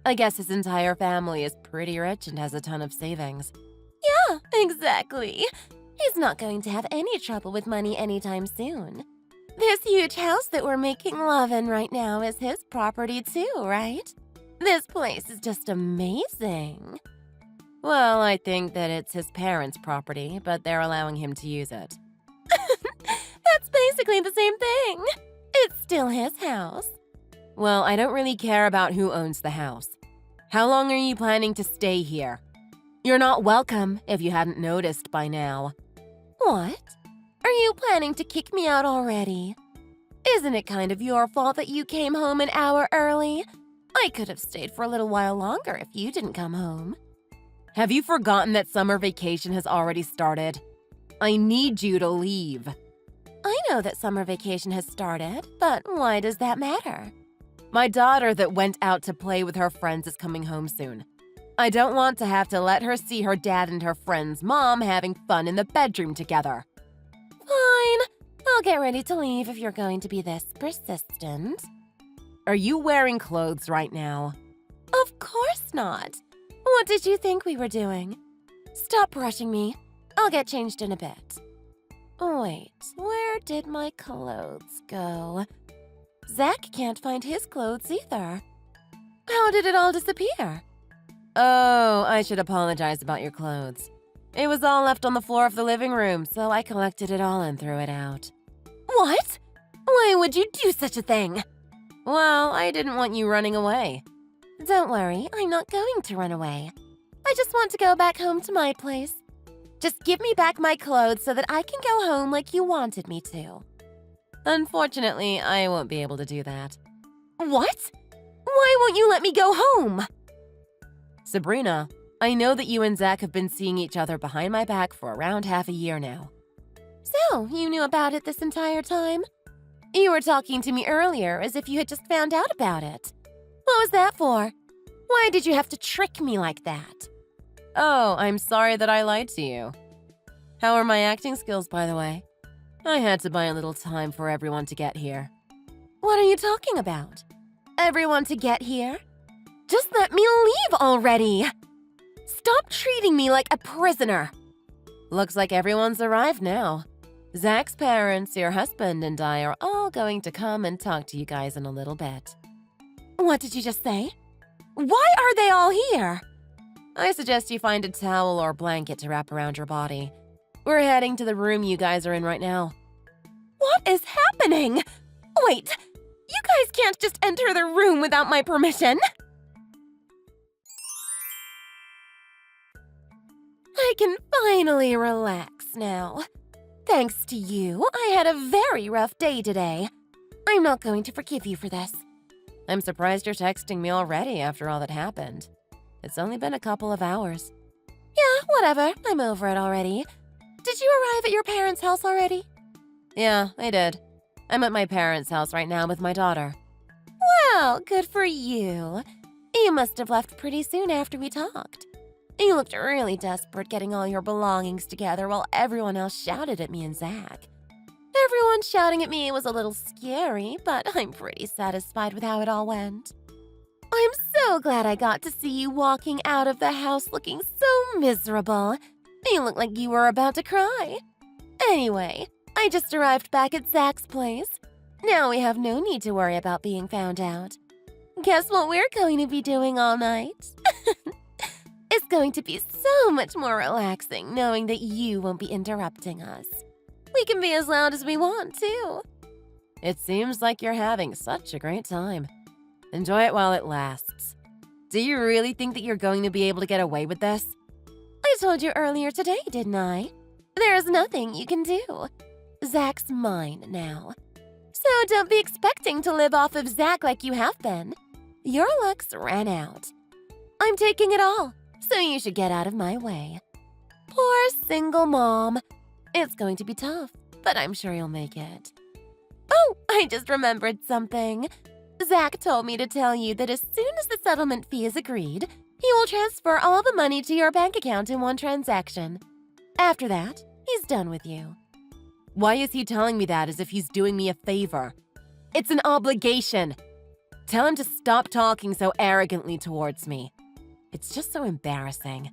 I guess his entire family is pretty rich and has a ton of savings. Yeah, exactly. He's not going to have any trouble with money anytime soon. This huge house that we're making love in right now is his property too, right? This place is just amazing. Well, I think that it's his parents' property, but they're allowing him to use it. That's basically the same thing. It's still his house. Well, I don't really care about who owns the house. How long are you planning to stay here? You're not welcome, if you hadn't noticed by now. What? Are you planning to kick me out already? Isn't it kind of your fault that you came home an hour early? I could have stayed for a little while longer if you didn't come home. Have you forgotten that summer vacation has already started? I need you to leave. I know that summer vacation has started, but why does that matter? My daughter that went out to play with her friends is coming home soon. I don't want to have to let her see her dad and her friend's mom having fun in the bedroom together. Fine. I'll get ready to leave if you're going to be this persistent. Are you wearing clothes right now? Of course not. What did you think we were doing? Stop rushing me. I'll get changed in a bit. Wait, where did my clothes go? Zach can't find his clothes either. How did it all disappear? Oh, I should apologize about your clothes. It was all left on the floor of the living room, so I collected it all and threw it out. What? Why would you do such a thing? Well, I didn't want you running away. Don't worry, I'm not going to run away. I just want to go back home to my place. Just give me back my clothes so that I can go home like you wanted me to. Unfortunately, I won't be able to do that. What? Why won't you let me go home? Sabrina, I know that you and Zach have been seeing each other behind my back for around half a year now. So, you knew about it this entire time? You were talking to me earlier as if you had just found out about it. What was that for? Why did you have to trick me like that? Oh, I'm sorry that I lied to you. How are my acting skills, by the way? I had to buy a little time for everyone to get here. What are you talking about? Everyone to get here? Just let me leave already! Stop treating me like a prisoner! Looks like everyone's arrived now. Zach's parents, your husband, and I are all going to come and talk to you guys in a little bit. What did you just say? Why are they all here? I suggest you find a towel or blanket to wrap around your body. We're heading to the room you guys are in right now. What is happening? Wait, you guys can't just enter the room without my permission. I can finally relax now. Thanks to you, I had a very rough day today. I'm not going to forgive you for this. I'm surprised you're texting me already after all that happened. It's only been a couple of hours. Yeah, whatever. I'm over it already. Did you arrive at your parents' house already? Yeah, I did. I'm at my parents' house right now with my daughter. Well, good for you. You must have left pretty soon after we talked. You looked really desperate getting all your belongings together while everyone else shouted at me and Zach. Everyone shouting at me was a little scary, but I'm pretty satisfied with how it all went. I'm so glad I got to see you walking out of the house looking so miserable. You looked like you were about to cry. Anyway, I just arrived back at Zach's place. Now we have no need to worry about being found out. Guess what we're going to be doing all night? It's going to be so much more relaxing knowing that you won't be interrupting us. We can be as loud as we want, too. It seems like you're having such a great time. Enjoy it while it lasts. Do you really think that you're going to be able to get away with this? I told you earlier today, didn't I? There's nothing you can do. Zach's mine now. So don't be expecting to live off of Zach like you have been. Your luck's ran out. I'm taking it all, so you should get out of my way. Poor single mom. It's going to be tough, but I'm sure you'll make it. Oh, I just remembered something. Zach told me to tell you that as soon as the settlement fee is agreed, he will transfer all the money to your bank account in one transaction. After that, he's done with you. Why is he telling me that as if he's doing me a favor? It's an obligation. Tell him to stop talking so arrogantly towards me. It's just so embarrassing.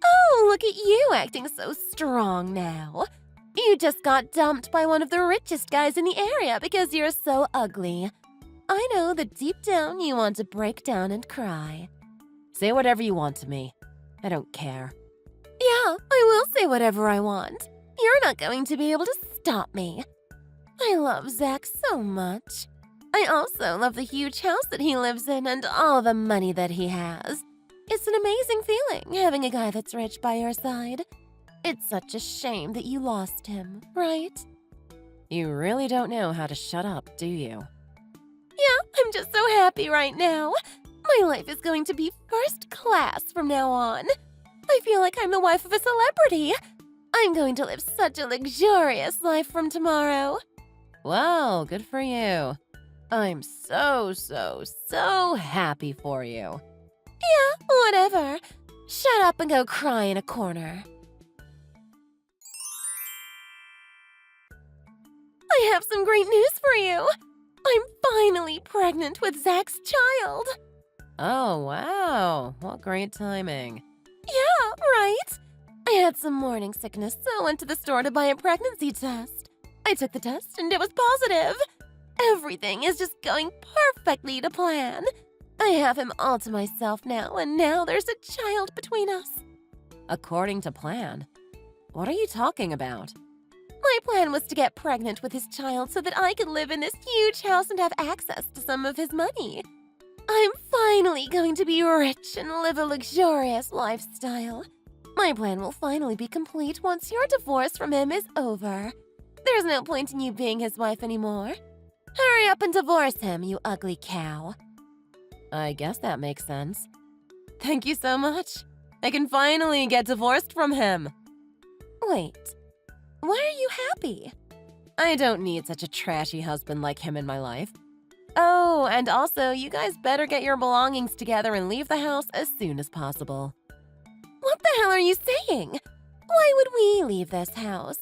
Oh, look at you acting so strong now. You just got dumped by one of the richest guys in the area because you're so ugly. I know that deep down you want to break down and cry. Say whatever you want to me. I don't care. Yeah, I will say whatever I want. You're not going to be able to stop me. I love Zach so much. I also love the huge house that he lives in and all the money that he has. It's an amazing feeling having a guy that's rich by your side. It's such a shame that you lost him, right? You really don't know how to shut up, do you? Yeah, I'm just so happy right now. My life is going to be first class from now on. I feel like I'm the wife of a celebrity. I'm going to live such a luxurious life from tomorrow. Well, good for you. I'm so happy for you. Yeah, whatever. Shut up and go cry in a corner. I have some great news for you. I'm finally pregnant with Zach's child. Oh, wow. What great timing. Yeah, right? I had some morning sickness, so I went to the store to buy a pregnancy test. I took the test and it was positive. Everything is just going perfectly to plan. I have him all to myself now, and now there's a child between us. According to plan? What are you talking about? My plan was to get pregnant with his child so that I could live in this huge house and have access to some of his money. I'm finally going to be rich and live a luxurious lifestyle. My plan will finally be complete once your divorce from him is over. There's no point in you being his wife anymore. Hurry up and divorce him, you ugly cow. I guess that makes sense. Thank you so much. I can finally get divorced from him. Wait, why are you happy? I don't need such a trashy husband like him in my life. Oh, and also, you guys better get your belongings together and leave the house as soon as possible. What the hell are you saying? Why would we leave this house?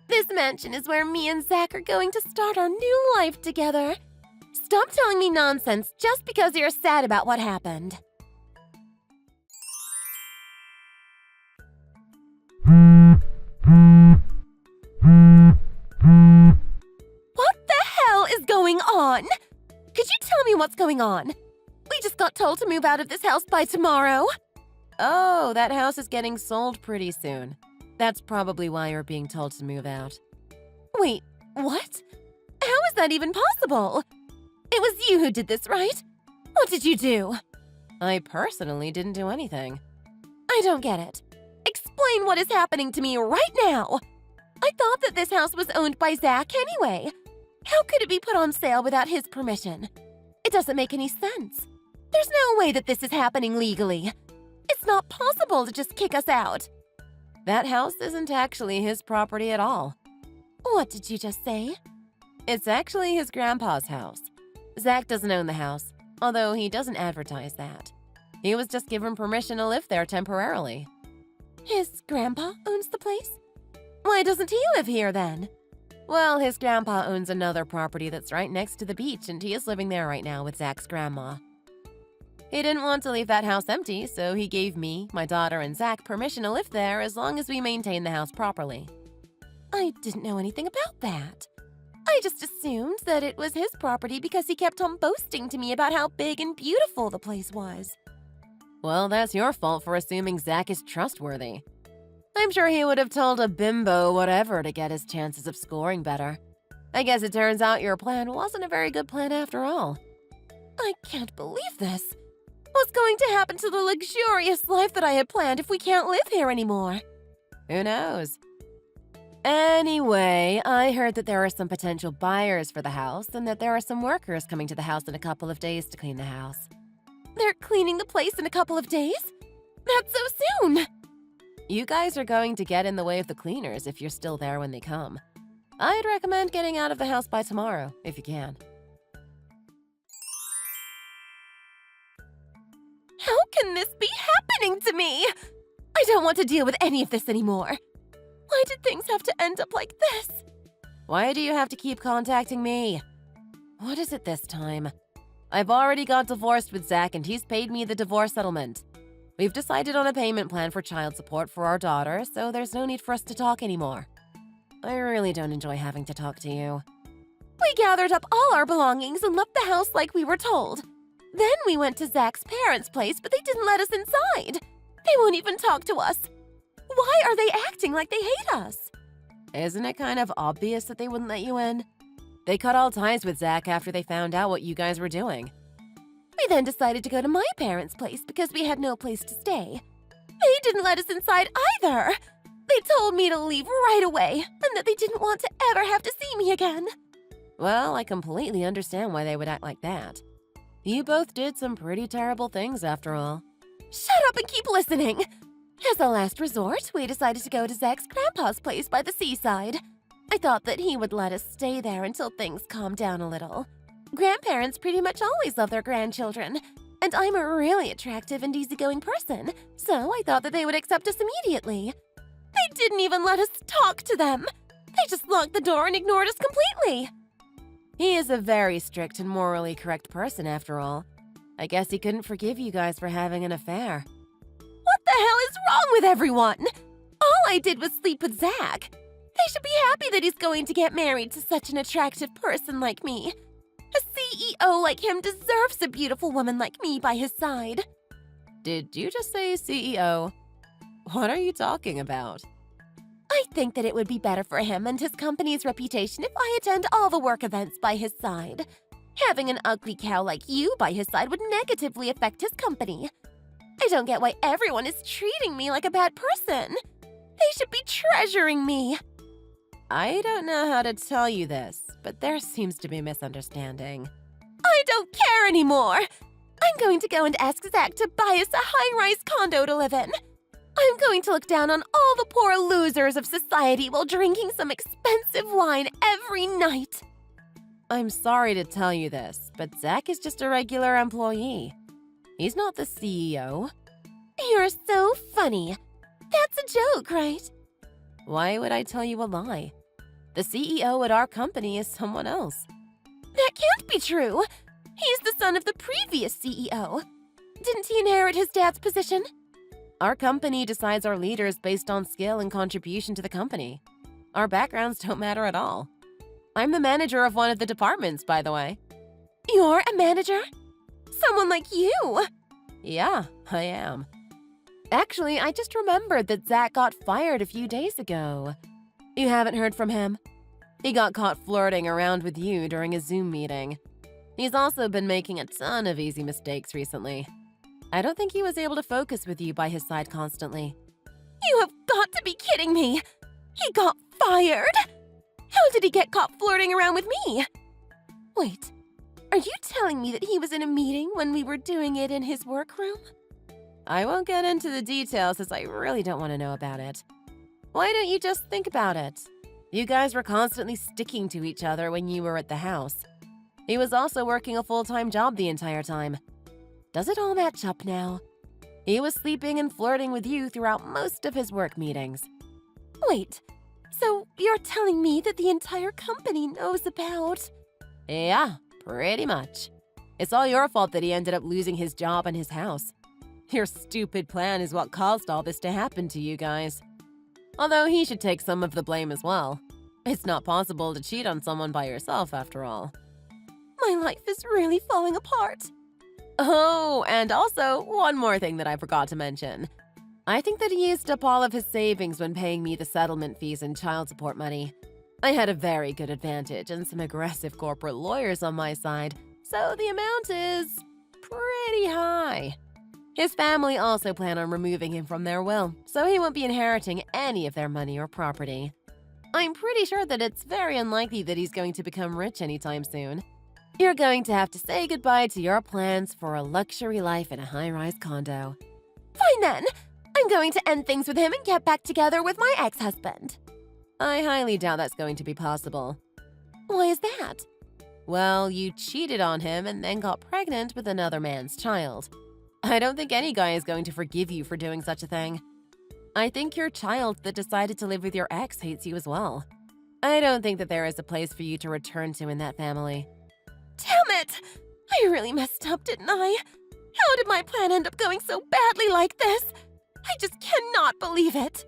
This mansion is where me and Zach are going to start our new life together. Stop telling me nonsense just because you're sad about what happened. What the hell is going on? Could you tell me what's going on? We just got told to move out of this house by tomorrow. Oh, that house is getting sold pretty soon. That's probably why you're being told to move out. Wait, what? How is that even possible? It was you who did this, right? What did you do? I personally didn't do anything. I don't get it. Explain what is happening to me right now. I thought that this house was owned by Zach anyway. How could it be put on sale without his permission? It doesn't make any sense. There's no way that this is happening legally. It's not possible to just kick us out. That house isn't actually his property at all. What did you just say? It's actually his grandpa's house. Zach doesn't own the house, although he doesn't advertise that. He was just given permission to live there temporarily. His grandpa owns the place? Why doesn't he live here then? Well, his grandpa owns another property that's right next to the beach, and he is living there right now with Zach's grandma. He didn't want to leave that house empty, so he gave me, my daughter, and Zach permission to live there as long as we maintain the house properly. I didn't know anything about that. I just assumed that it was his property because he kept on boasting to me about how big and beautiful the place was. Well, that's your fault for assuming Zach is trustworthy. I'm sure he would have told a bimbo whatever to get his chances of scoring better. I guess it turns out your plan wasn't a very good plan after all. I can't believe this. What's going to happen to the luxurious life that I had planned if we can't live here anymore? Who knows? Anyway, I heard that there are some potential buyers for the house and that there are some workers coming to the house in a couple of days to clean the house. They're cleaning the place in a couple of days? That's so soon! You guys are going to get in the way of the cleaners if you're still there when they come. I'd recommend getting out of the house by tomorrow, if you can. How can this be happening to me? I don't want to deal with any of this anymore. Why did things have to end up like this? Why do you have to keep contacting me? What is it this time? I've already got divorced with Zach and he's paid me the divorce settlement. We've decided on a payment plan for child support for our daughter, so there's no need for us to talk anymore. I really don't enjoy having to talk to you. We gathered up all our belongings and left the house like we were told. Then we went to Zach's parents' place, but they didn't let us inside. They won't even talk to us. Why are they acting like they hate us? Isn't it kind of obvious that they wouldn't let you in? They cut all ties with Zach after they found out what you guys were doing. We then decided to go to my parents' place because we had no place to stay. They didn't let us inside either. They told me to leave right away and that they didn't want to ever have to see me again. Well, I completely understand why they would act like that. You both did some pretty terrible things after all. Shut up and keep listening! As a last resort, we decided to go to Zach's grandpa's place by the seaside. I thought that he would let us stay there until things calmed down a little. Grandparents pretty much always love their grandchildren, and I'm a really attractive and easygoing person, so I thought that they would accept us immediately. They didn't even let us talk to them. They just locked the door and ignored us completely. He is a very strict and morally correct person after all. I guess he couldn't forgive you guys for having an affair. What the hell is wrong with everyone? All I did was sleep with Zach. They should be happy that he's going to get married to such an attractive person like me. A CEO like him deserves a beautiful woman like me by his side. Did you just say CEO? What are you talking about? I think that it would be better for him and his company's reputation if I attend all the work events by his side. Having an ugly cow like you by his side would negatively affect his company. I don't get why everyone is treating me like a bad person. They should be treasuring me. I don't know how to tell you this, but there seems to be a misunderstanding. I don't care anymore! I'm going to go and ask Zach to buy us a high-rise condo to live in. I'm going to look down on all the poor losers of society while drinking some expensive wine every night. I'm sorry to tell you this, but Zach is just a regular employee. He's not the CEO. You're so funny. That's a joke, right? Why would I tell you a lie? The CEO at our company is someone else. That can't be true. He's the son of the previous CEO. Didn't he inherit his dad's position? Our company decides our leaders based on skill and contribution to the company. Our backgrounds don't matter at all. I'm the manager of one of the departments, by the way. You're a manager? Someone like you? Yeah, I am. Actually, I just remembered that Zach got fired a few days ago. You haven't heard from him? He got caught flirting around with you during a Zoom meeting. He's also been making a ton of easy mistakes recently. I don't think he was able to focus with you by his side constantly. You have got to be kidding me! He got fired? How did he get caught flirting around with me? Wait, are you telling me that he was in a meeting when we were doing it in his workroom? I won't get into the details as I really don't want to know about it. Why don't you just think about it? You guys were constantly sticking to each other when you were at the house. He was also working a full-time job the entire time. Does it all match up now? He was sleeping and flirting with you throughout most of his work meetings. Wait, so you're telling me that the entire company knows about… Yeah, pretty much. It's all your fault that he ended up losing his job and his house. Your stupid plan is what caused all this to happen to you guys. Although he should take some of the blame as well. It's not possible to cheat on someone by yourself, after all. My life is really falling apart. Oh, and also, one more thing that I forgot to mention. I think that he used up all of his savings when paying me the settlement fees and child support money. I had a very good advantage and some aggressive corporate lawyers on my side, so the amount is pretty high. His family also plan on removing him from their will, so he won't be inheriting any of their money or property. I'm pretty sure that it's very unlikely that he's going to become rich anytime soon. You're going to have to say goodbye to your plans for a luxury life in a high-rise condo. Fine then. I'm going to end things with him and get back together with my ex-husband. I highly doubt that's going to be possible. Why is that? Well, you cheated on him and then got pregnant with another man's child. I don't think any guy is going to forgive you for doing such a thing. I think your child that decided to live with your ex hates you as well. I don't think that there is a place for you to return to in that family. Damn it! I really messed up, didn't I? How did my plan end up going so badly like this? I just cannot believe it.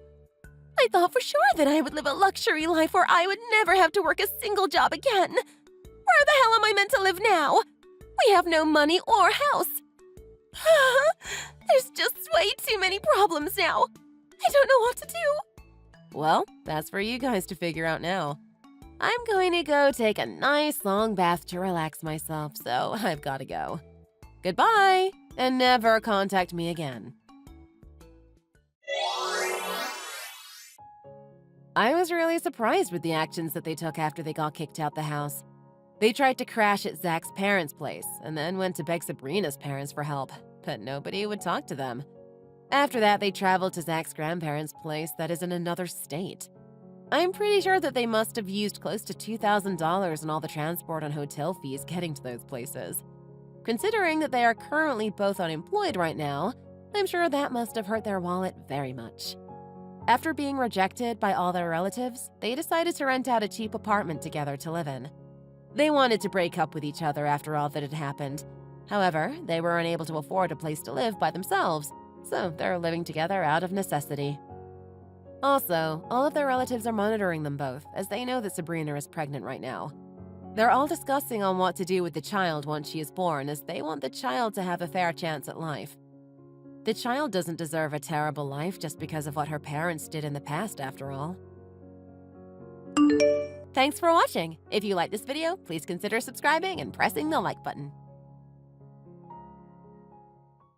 I thought for sure that I would live a luxury life where I would never have to work a single job again. Where the hell am I meant to live now? We have no money or house. There's just way too many problems now. I don't know what to do. Well, that's for you guys to figure out now. I'm going to go take a nice long bath to relax myself, so I've got to go. Goodbye, and never contact me again. I was really surprised with the actions that they took after they got kicked out the house. They tried to crash at Zach's parents' place and then went to beg Sabrina's parents for help, but nobody would talk to them. After that, they traveled to Zach's grandparents' place that is in another state. I'm pretty sure that they must have used close to $2,000 in all the transport and hotel fees getting to those places. Considering that they are currently both unemployed right now, I'm sure that must have hurt their wallet very much. After being rejected by all their relatives, they decided to rent out a cheap apartment together to live in. They wanted to break up with each other after all that had happened. However, they were unable to afford a place to live by themselves, so they're living together out of necessity. Also, all of their relatives are monitoring them both, as they know that Sabrina is pregnant right now. They're all discussing on what to do with the child once she is born, as they want the child to have a fair chance at life. The child doesn't deserve a terrible life just because of what her parents did in the past, after all. Thanks for watching! If you like this video, please consider subscribing and pressing the like button.